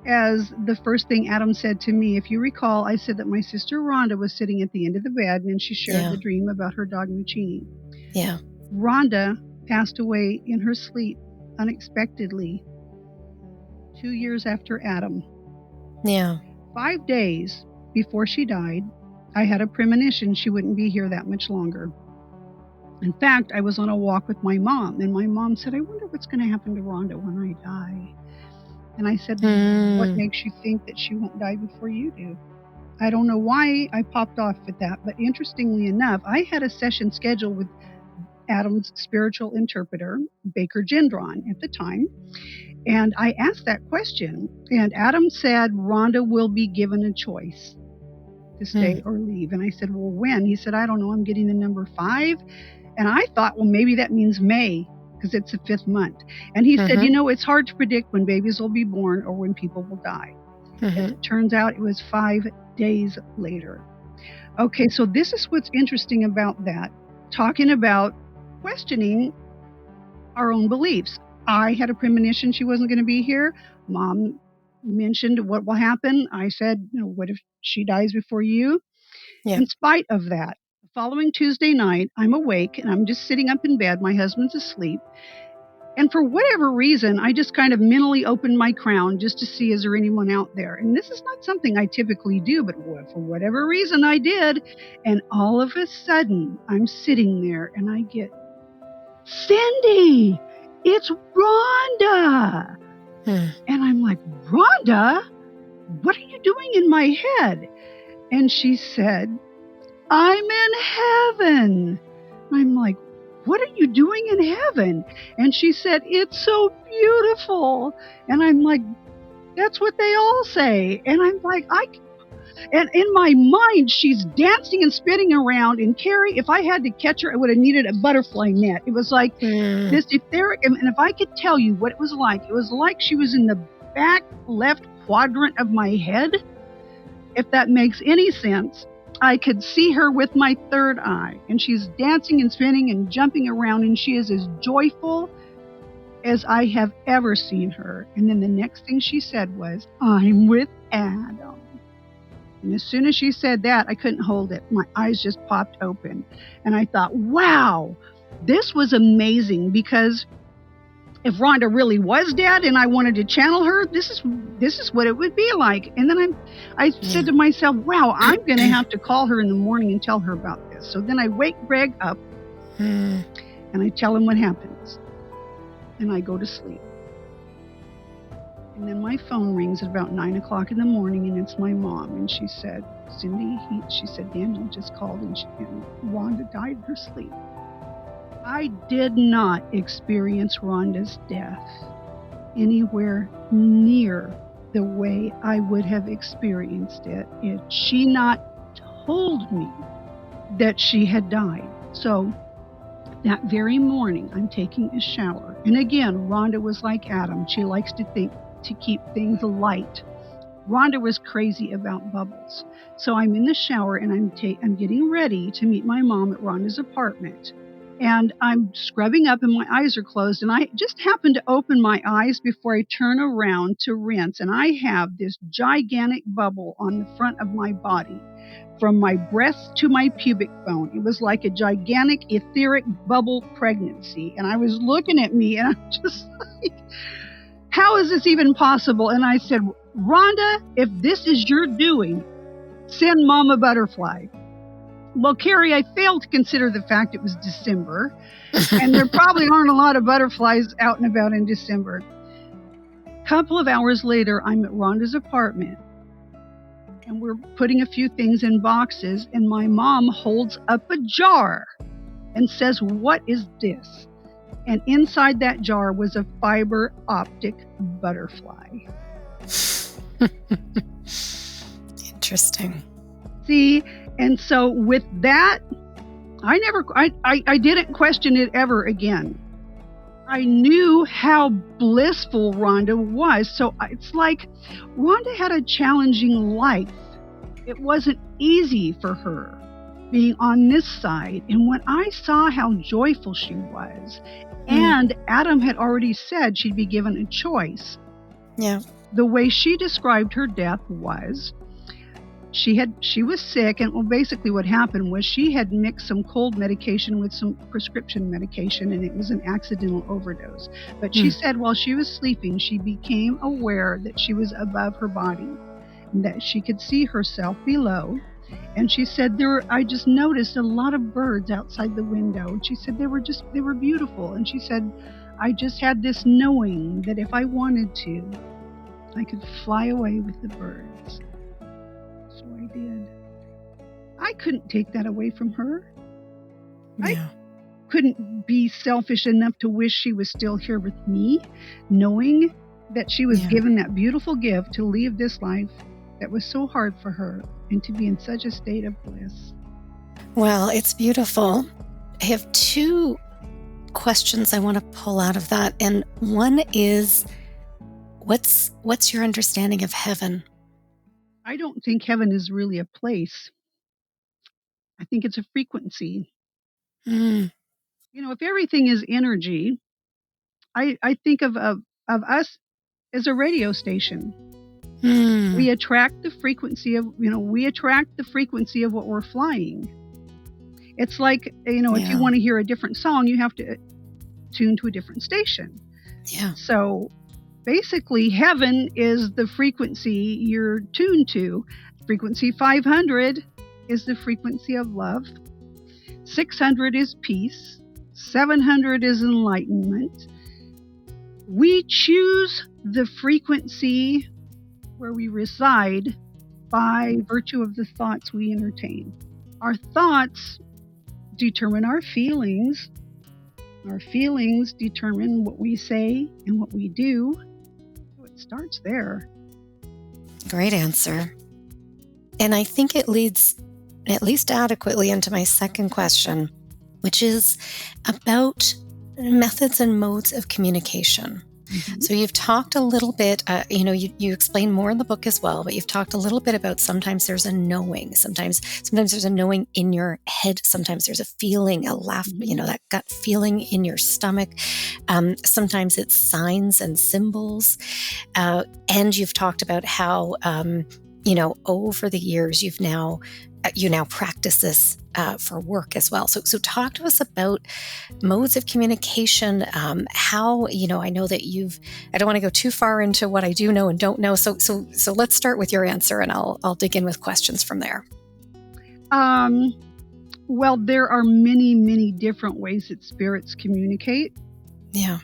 as the first thing Adam said to me, if you recall, I said that my sister Rhonda was sitting at the end of the bed and she shared the dream about her dog Muccini. Yeah. Rhonda passed away in her sleep unexpectedly 2 years after Adam. Yeah. 5 days before she died, I had a premonition she wouldn't be here that much longer. In fact, I was on a walk with my mom, and my mom said, I wonder what's going to happen to Rhonda when I die. And I said, what makes you think that she won't die before you do? I don't know why I popped off at that, but interestingly enough, I had a session scheduled with Adam's spiritual interpreter, Baker Gendron, at the time. And I asked that question, and Adam said, Rhonda will be given a choice to stay or leave. And I said, well, when? He said, I don't know. I'm getting the number 5. And I thought, well, maybe that means May, because it's the 5th month. And he said, it's hard to predict when babies will be born or when people will die. As it turns out, it was 5 days later. Okay, so this is what's interesting about that, talking about questioning our own beliefs. I had a premonition she wasn't going to be here. Mom mentioned what will happen. I said, what if she dies before you? Yeah. In spite of that, the following Tuesday night, I'm awake and I'm just sitting up in bed. My husband's asleep. And for whatever reason, I just kind of mentally opened my crown just to see, is there anyone out there? And this is not something I typically do, but for whatever reason I did. And all of a sudden, I'm sitting there and I get, Cindy! it's Rhonda. And I'm like, Rhonda, what are you doing in my head? And she said, I'm in heaven. I'm like, what are you doing in heaven? And she said, it's so beautiful. And I'm like, that's what they all say. And I'm like, and in my mind, she's dancing and spinning around. And Carrie, if I had to catch her, I would have needed a butterfly net. It was like this etheric. And if I could tell you what it was like she was in the back left quadrant of my head. If that makes any sense, I could see her with my third eye. And she's dancing and spinning and jumping around. And she is as joyful as I have ever seen her. And then the next thing she said was, I'm with Adam. And as soon as she said that, I couldn't hold it. My eyes just popped open. And I thought, wow, this was amazing, because if Rhonda really was dead and I wanted to channel her, this is what it would be like. And then I said to myself, wow, I'm going to have to call her in the morning and tell her about this. So then I wake Greg up and I tell him what happens. And I go to sleep. And then my phone rings at about 9 o'clock in the morning, and it's my mom. And she said, Cindy, she said, Daniel just called and Rhonda died in her sleep. I did not experience Rhonda's death anywhere near the way I would have experienced it if she not told me that she had died. So that very morning, I'm taking a shower. And again, Rhonda was like Adam. She likes to keep things light. Rhonda was crazy about bubbles. So I'm in the shower and I'm getting ready to meet my mom at Rhonda's apartment. And I'm scrubbing up and my eyes are closed. And I just happen to open my eyes before I turn around to rinse. And I have this gigantic bubble on the front of my body, from my breast to my pubic bone. It was like a gigantic etheric bubble pregnancy. And I was looking at me and I'm just like, how is this even possible? And I said, Rhonda, if this is your doing, send Mom a butterfly. Well, Carrie, I failed to consider the fact it was December, and there probably aren't a lot of butterflies out and about in December. A couple of hours later, I'm at Rhonda's apartment, and we're putting a few things in boxes, and my mom holds up a jar and says, what is this? And inside that jar was a fiber optic butterfly. Interesting. See, and so with that, I didn't question it ever again. I knew how blissful Rhonda was. So it's like Rhonda had a challenging life. It wasn't easy for her being on this side. And when I saw how joyful she was, and Adam had already said she'd be given a choice. Yeah. The way she described her death was she was sick, and basically what happened was she had mixed some cold medication with some prescription medication, and it was an accidental overdose. But she said while she was sleeping, she became aware that she was above her body and that she could see herself below. And she said I just noticed a lot of birds outside the window. And she said they were beautiful. And she said, I just had this knowing that if I wanted to, I could fly away with the birds. So I did. I couldn't take that away from her. Yeah. I couldn't be selfish enough to wish she was still here with me, knowing that she was given that beautiful gift to leave this life that was so hard for her and to be in such a state of bliss. Well, it's beautiful. I have two questions I want to pull out of that. And one is, what's your understanding of heaven? I don't think heaven is really a place. I think it's a frequency. You know, if everything is energy, I think of us as a radio station. We attract the frequency of, what we're flying. It's like, if you want to hear a different song, you have to tune to a different station. Yeah. So basically, heaven is the frequency you're tuned to. Frequency 500 is the frequency of love. 600 is peace. 700 is enlightenment. We choose the frequency where we reside by virtue of the thoughts we entertain. Our thoughts determine our feelings. Our feelings determine what we say and what we do. So it starts there. Great answer. And I think it leads at least adequately into my second question, which is about methods and modes of communication. Mm-hmm. So you've talked a little bit, you explain more in the book as well, but you've talked a little bit about sometimes there's a knowing, sometimes there's a knowing in your head, sometimes there's a feeling, a laugh, that gut feeling in your stomach. Sometimes it's signs and symbols. And you've talked about how, over the years, you now practice this for work as well. So talk to us about modes of communication, how, I know that I don't want to go too far into what I do know and don't know. So let's start with your answer and I'll dig in with questions from there. Well, there are many, many different ways that spirits communicate. Yeah.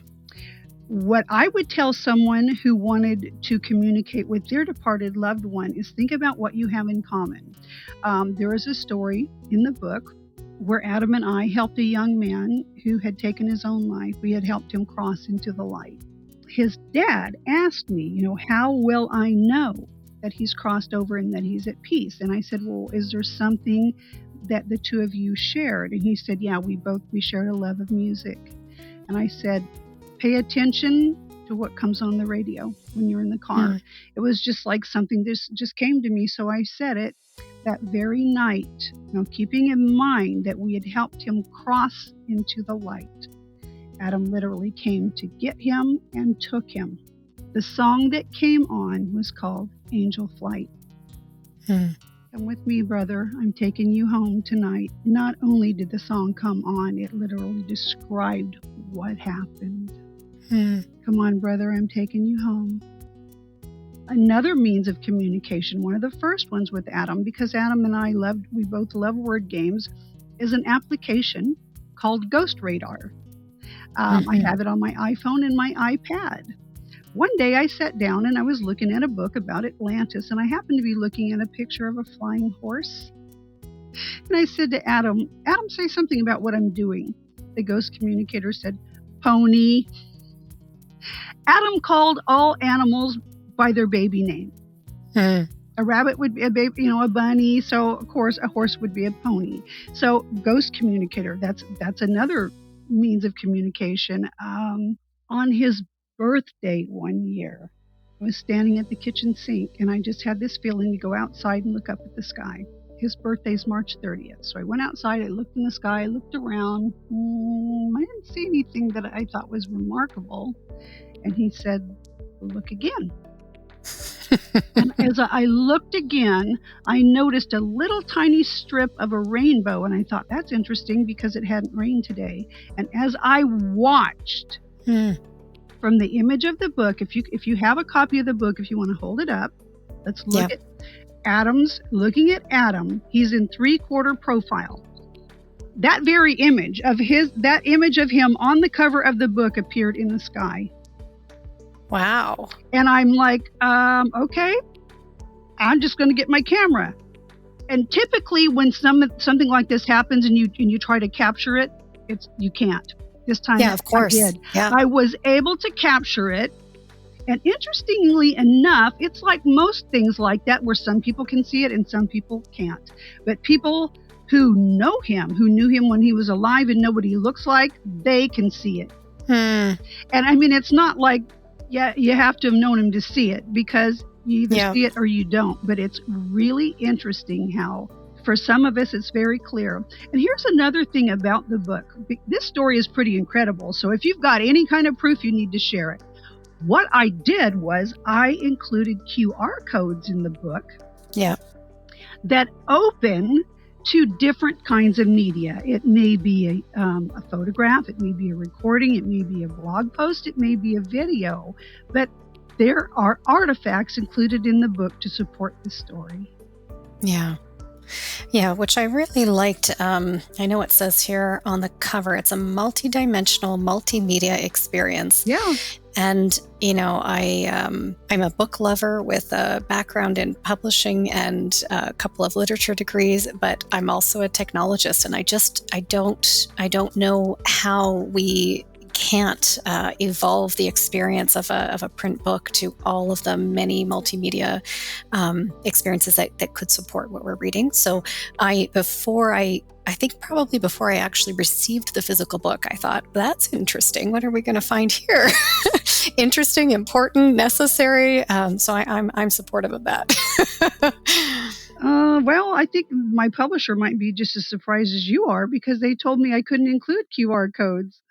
What I would tell someone who wanted to communicate with their departed loved one is think about what you have in common. There is a story in the book where Adam and I helped a young man who had taken his own life. We had helped him cross into the light. His dad asked me, how will I know that he's crossed over and that he's at peace? And I said, well, is there something that the two of you shared? And he said, yeah, we shared a love of music. And I said, pay attention to what comes on the radio when you're in the car. Mm. It was just like something just came to me. So I said it that very night, keeping in mind that we had helped him cross into the light. Adam literally came to get him and took him. The song that came on was called Angel Flight. Mm. Come with me, brother. I'm taking you home tonight. Not only did the song come on, it literally described what happened. Come on, brother, I'm taking you home. Another means of communication, one of the first ones with Adam, because Adam and I we both love word games, is an application called Ghost Radar. I have it on my iPhone and my iPad. One day I sat down and I was looking at a book about Atlantis, and I happened to be looking at a picture of a flying horse. And I said to Adam, say something about what I'm doing. The ghost communicator said, pony. Adam called all animals by their baby name. A rabbit would be a baby, a bunny. So of course a horse would be a pony. So ghost communicator, that's another means of communication. On his birthday one year, I was standing at the kitchen sink and I just had this feeling to go outside and look up at the sky. His birthday's March 30th. So I went outside, I looked in the sky, I looked around. I didn't see anything that I thought was remarkable. And he said, look again. And as I looked again, I noticed a little tiny strip of a rainbow. And I thought, that's interesting because it hadn't rained today. And as I watched from the image of the book, if you have a copy of the book, if you want to hold it up, let's look at looking at Adam. He's in 3/4 profile. That very image of him on the cover of the book appeared in the sky. Wow. And I'm like, okay, I'm just going to get my camera. And typically when something like this happens and you try to capture it, you can't. This time, of course. I did. Yeah. I was able to capture it. And interestingly enough, it's like most things like that where some people can see it and some people can't. But people who know him, who knew him when he was alive and know what he looks like, they can see it. And I mean, it's not like, you have to have known him to see it because you either see it or you don't. But it's really interesting how, for some of us, it's very clear. And here's another thing about the book. This story is pretty incredible. So if you've got any kind of proof, you need to share it. What I did was I included QR codes in the book that open to different kinds of media. It may be a photograph, it may be a recording, it may be a blog post, it may be a video, but there are artifacts included in the book to support the story. Yeah, which I really liked. I know it says here on the cover, it's a multidimensional multimedia experience. Yeah. And, I'm a book lover with a background in publishing and a couple of literature degrees, but I'm also a technologist. And I don't know how we can't evolve the experience of a print book to all of the many multimedia experiences that could support what we're reading. So before I actually received the physical book, I thought, that's interesting. What are we going to find here? Interesting, important, necessary. So I'm supportive of that. Well, I think my publisher might be just as surprised as you are, because they told me I couldn't include QR codes.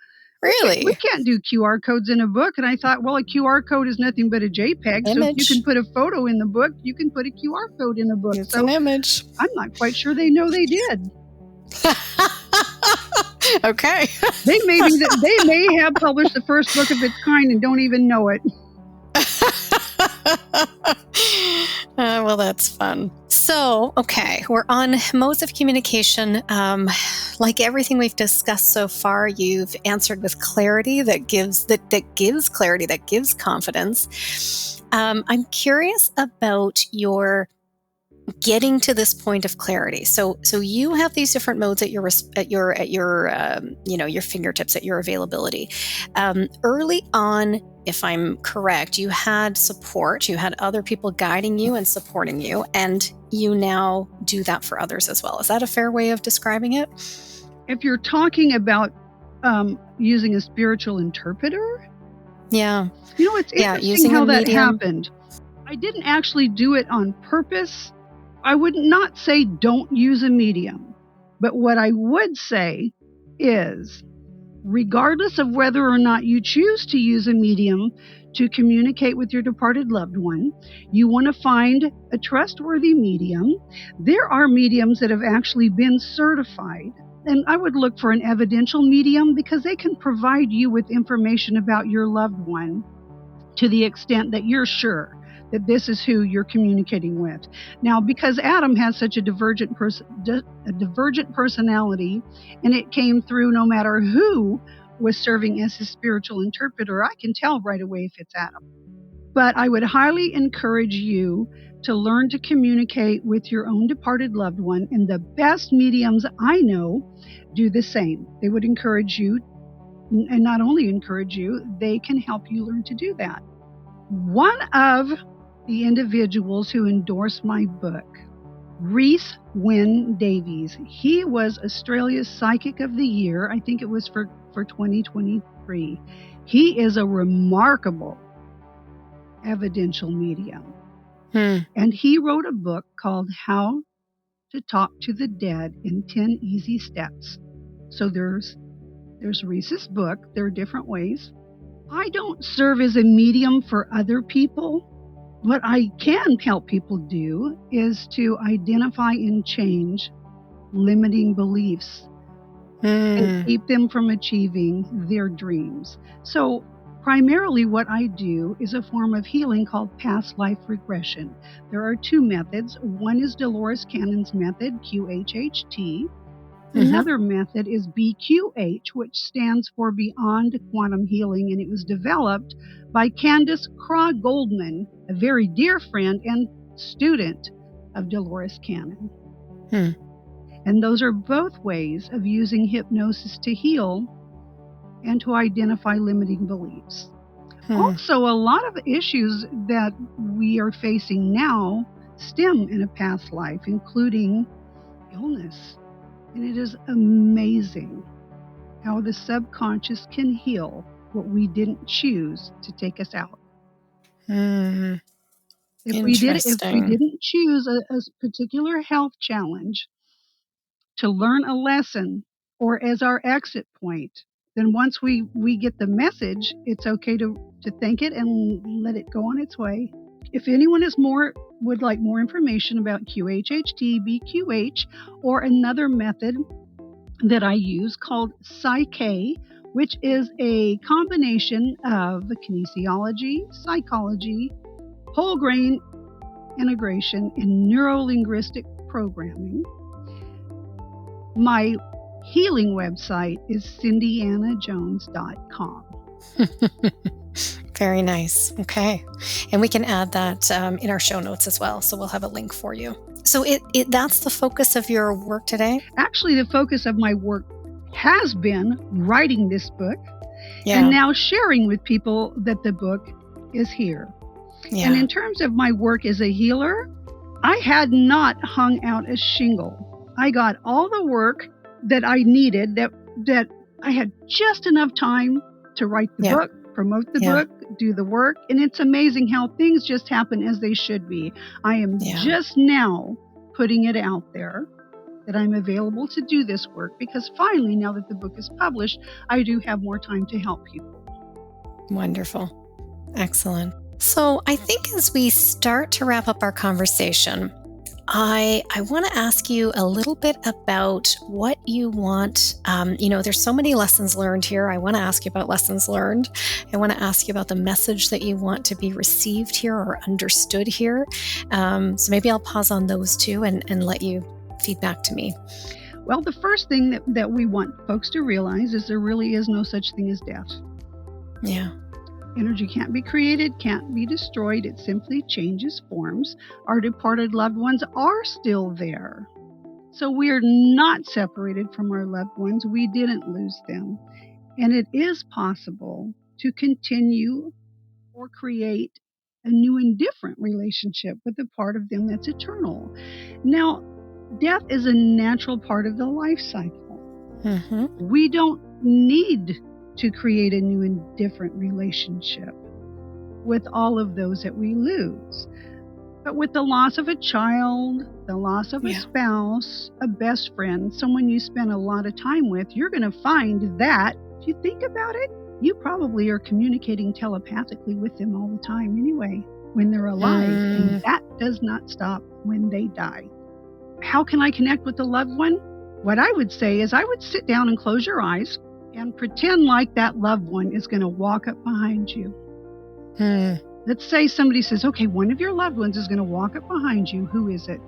Really? We can't do QR codes in a book. And I thought, well, a QR code is nothing but a JPEG. Image. So if you can put a photo in the book, you can put a QR code in a book. It's an image. I'm not quite sure they know they did. Okay. They may have published the first book of its kind and don't even know it. Well, that's fun. So, okay, we're on modes of communication. Like everything we've discussed so far, you've answered with clarity that gives clarity, that gives confidence. I'm curious about your getting to this point of clarity. So you have these different modes at your fingertips, at your availability. Early on, if I'm correct, you had support, you had other people guiding you and supporting you, and you now do that for others as well. Is that a fair way of describing it? If you're talking about using a spiritual interpreter, yeah, it's interesting how that happened. I didn't actually do it on purpose. I would not say don't use a medium, but what I would say is, regardless of whether or not you choose to use a medium to communicate with your departed loved one, you want to find a trustworthy medium. There are mediums that have actually been certified, and I would look for an evidential medium, because they can provide you with information about your loved one to the extent that you're sure that this is who you're communicating with. Now, because Adam has such a divergent personality, and it came through no matter who was serving as his spiritual interpreter, I can tell right away if it's Adam. But I would highly encourage you to learn to communicate with your own departed loved one, and the best mediums I know do the same. They would encourage you, and not only encourage you, they can help you learn to do that. One of the individuals who endorsed my book, Rhys Wynne Davies, he was Australia's Psychic of the Year. I think it was for 2023. He is a remarkable evidential medium. And he wrote a book called How to Talk to the Dead in 10 Easy Steps. So there's Rhys's book. There are different ways. I don't serve as a medium for other people. What I can help people do is to identify and change limiting beliefs and keep them from achieving their dreams. So primarily what I do is a form of healing called past life regression. There are two methods. One is Dolores Cannon's method, QHHT. Another method is BQH, which stands for Beyond Quantum Healing, and it was developed by Candace Craw Goldman, a very dear friend and student of Dolores Cannon. And those are both ways of using hypnosis to heal and to identify limiting beliefs. Also, a lot of issues that we are facing now stem in a past life, including illness. And it is amazing how the subconscious can heal what we didn't choose to take us out. If we didn't choose a particular health challenge to learn a lesson or as our exit point, then once we get the message, it's okay to thank it and let it go on its way. If anyone would like more information about QHHT, BQH, or another method that I use called Psyche, which is a combination of kinesiology, psychology, whole grain integration, and neuro-linguistic programming. My healing website is CindyAnnaJones.com. Very nice. Okay. And we can add that in our show notes as well. So we'll have a link for you. So that's the focus of your work today? Actually, the focus of my work has been writing this book Yeah. and now sharing with people that the book is here. Yeah. And in terms of my work as a healer, I had not hung out a shingle. I got all the work that I needed, that I had just enough time to write the book, promote the book, do the work. And it's amazing how things just happen as they should be. I am just now putting it out there that I'm available to do this work because finally, now that the book is published, I do have more time to help people. Wonderful. Excellent. So I think as we start to wrap up our conversation, I want to ask you a little bit about what you want. There's so many lessons learned here. I want to ask you about lessons learned. I want to ask you about the message that you want to be received here or understood here. So maybe I'll pause on those two and let you feed back to me. Well, the first thing that we want folks to realize is there really is no such thing as death. Yeah. Energy can't be created, can't be destroyed. It simply changes forms. Our departed loved ones are still there. So we are not separated from our loved ones. We didn't lose them. And it is possible to continue or create a new and different relationship with a part of them that's eternal. Now, death is a natural part of the life cycle. Mm-hmm. We don't need to create a new and different relationship with all of those that we lose. But with the loss of a child, the loss of a spouse, a best friend, someone you spend a lot of time with, you're going to find that, if you think about it, you probably are communicating telepathically with them all the time anyway, when they're alive. And that does not stop when they die. How can I connect with a loved one? What I would say is I would sit down and close your eyes and pretend like that loved one is going to walk up behind you. Let's say somebody says, okay, one of your loved ones is going to walk up behind you. Who is it?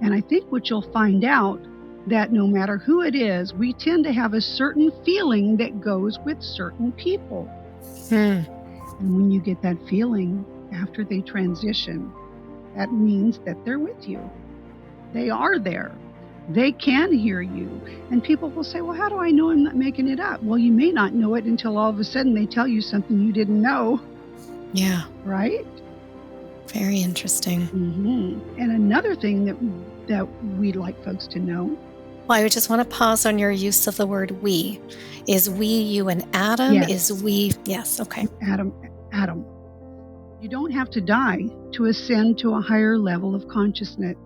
And I think what you'll find out that no matter who it is, we tend to have a certain feeling that goes with certain people. And when you get that feeling after they transition, that means that they're with you. They are there. They can hear you. And people will say, well, how do I know I'm not making it up? Well, you may not know it until all of a sudden they tell you something you didn't know. Yeah. Right? Very interesting. Mm-hmm. And another thing that we'd like folks to know. Well, I would just want to pause on your use of the word we. Is we, you, and Adam? Yes. Is we? Yes. Okay. Adam. You don't have to die to ascend to a higher level of consciousness.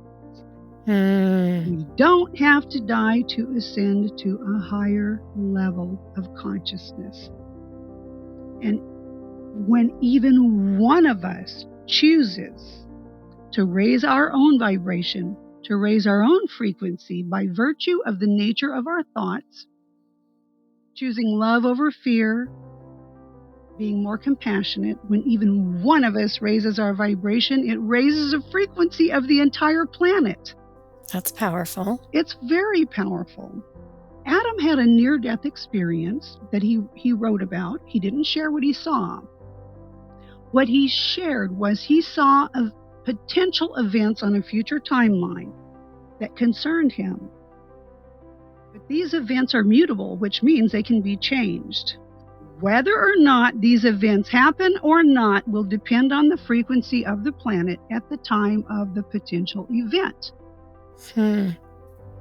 We don't have to die to ascend to a higher level of consciousness. And when even one of us chooses to raise our own vibration, to raise our own frequency by virtue of the nature of our thoughts, choosing love over fear, being more compassionate, when even one of us raises our vibration, it raises the frequency of the entire planet. That's powerful. It's very powerful. Adam had a near-death experience that he wrote about. He didn't share what he saw. What he shared was he saw potential events on a future timeline that concerned him. But these events are mutable, which means they can be changed. Whether or not these events happen or not will depend on the frequency of the planet at the time of the potential event.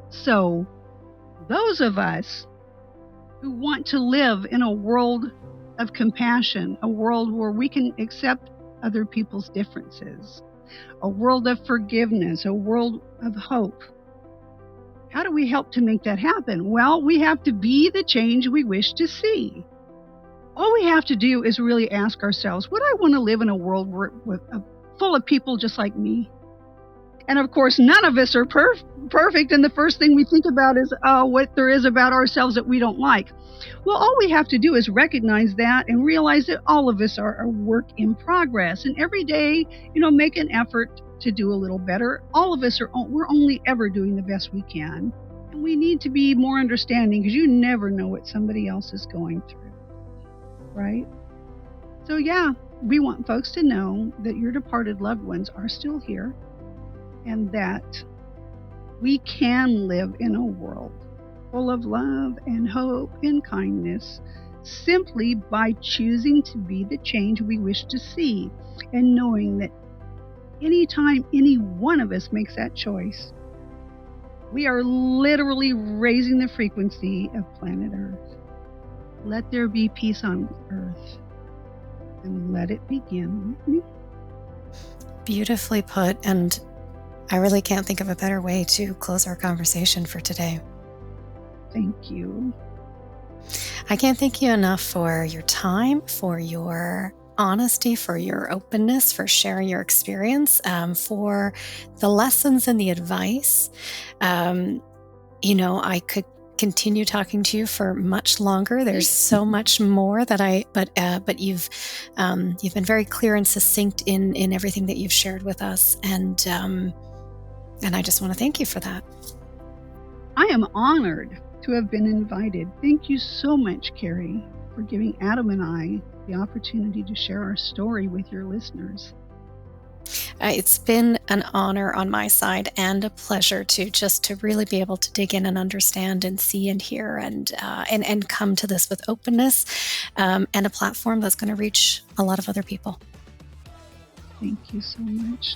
So, those of us who want to live in a world of compassion, a world where we can accept other people's differences, a world of forgiveness, a world of hope, how do we help to make that happen? Well, we have to be the change we wish to see. All we have to do is really ask ourselves, would I want to live in a world full of people just like me? And of course, none of us are perfect. And the first thing we think about is what there is about ourselves that we don't like. Well, all we have to do is recognize that and realize that all of us are a work in progress. And every day, make an effort to do a little better. All of us we're only ever doing the best we can. And we need to be more understanding because you never know what somebody else is going through. Right? So yeah, we want folks to know that your departed loved ones are still here and that we can live in a world full of love and hope and kindness simply by choosing to be the change we wish to see and knowing that anytime any one of us makes that choice, we are literally raising the frequency of planet Earth. Let there be peace on Earth and let it begin. Beautifully put, and I really can't think of a better way to close our conversation for today. Thank you. I can't thank you enough for your time, for your honesty, for your openness, for sharing your experience, for the lessons and the advice. I could continue talking to you for much longer. There's so much more that but you've been very clear and succinct in everything that you've shared with us, and I just want to thank you for that. I am honored to have been invited. Thank you so much, Carrie, for giving Adam and I the opportunity to share our story with your listeners. It's been an honor on my side and a pleasure to really be able to dig in and understand and see and hear and come to this with openness and a platform that's going to reach a lot of other people. Thank you so much.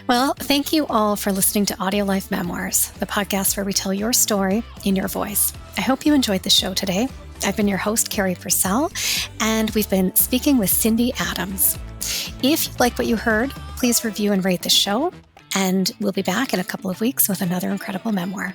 Well, thank you all for listening to AudioLife Memoirs, the podcast where we tell your story in your voice. I hope you enjoyed the show today. I've been your host, Carrie Purcell, and we've been speaking with Cindy Adams. If you like what you heard, please review and rate the show, and we'll be back in a couple of weeks with another incredible memoir.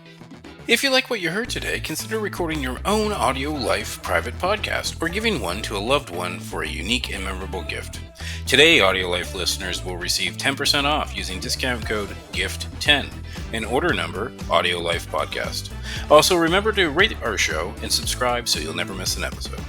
If you like what you heard today, consider recording your own AudioLife private podcast or giving one to a loved one for a unique and memorable gift. Today, AudioLife listeners will receive 10% off using discount code GIFT10 and order number AudioLife Podcast. Also, remember to rate our show and subscribe so you'll never miss an episode.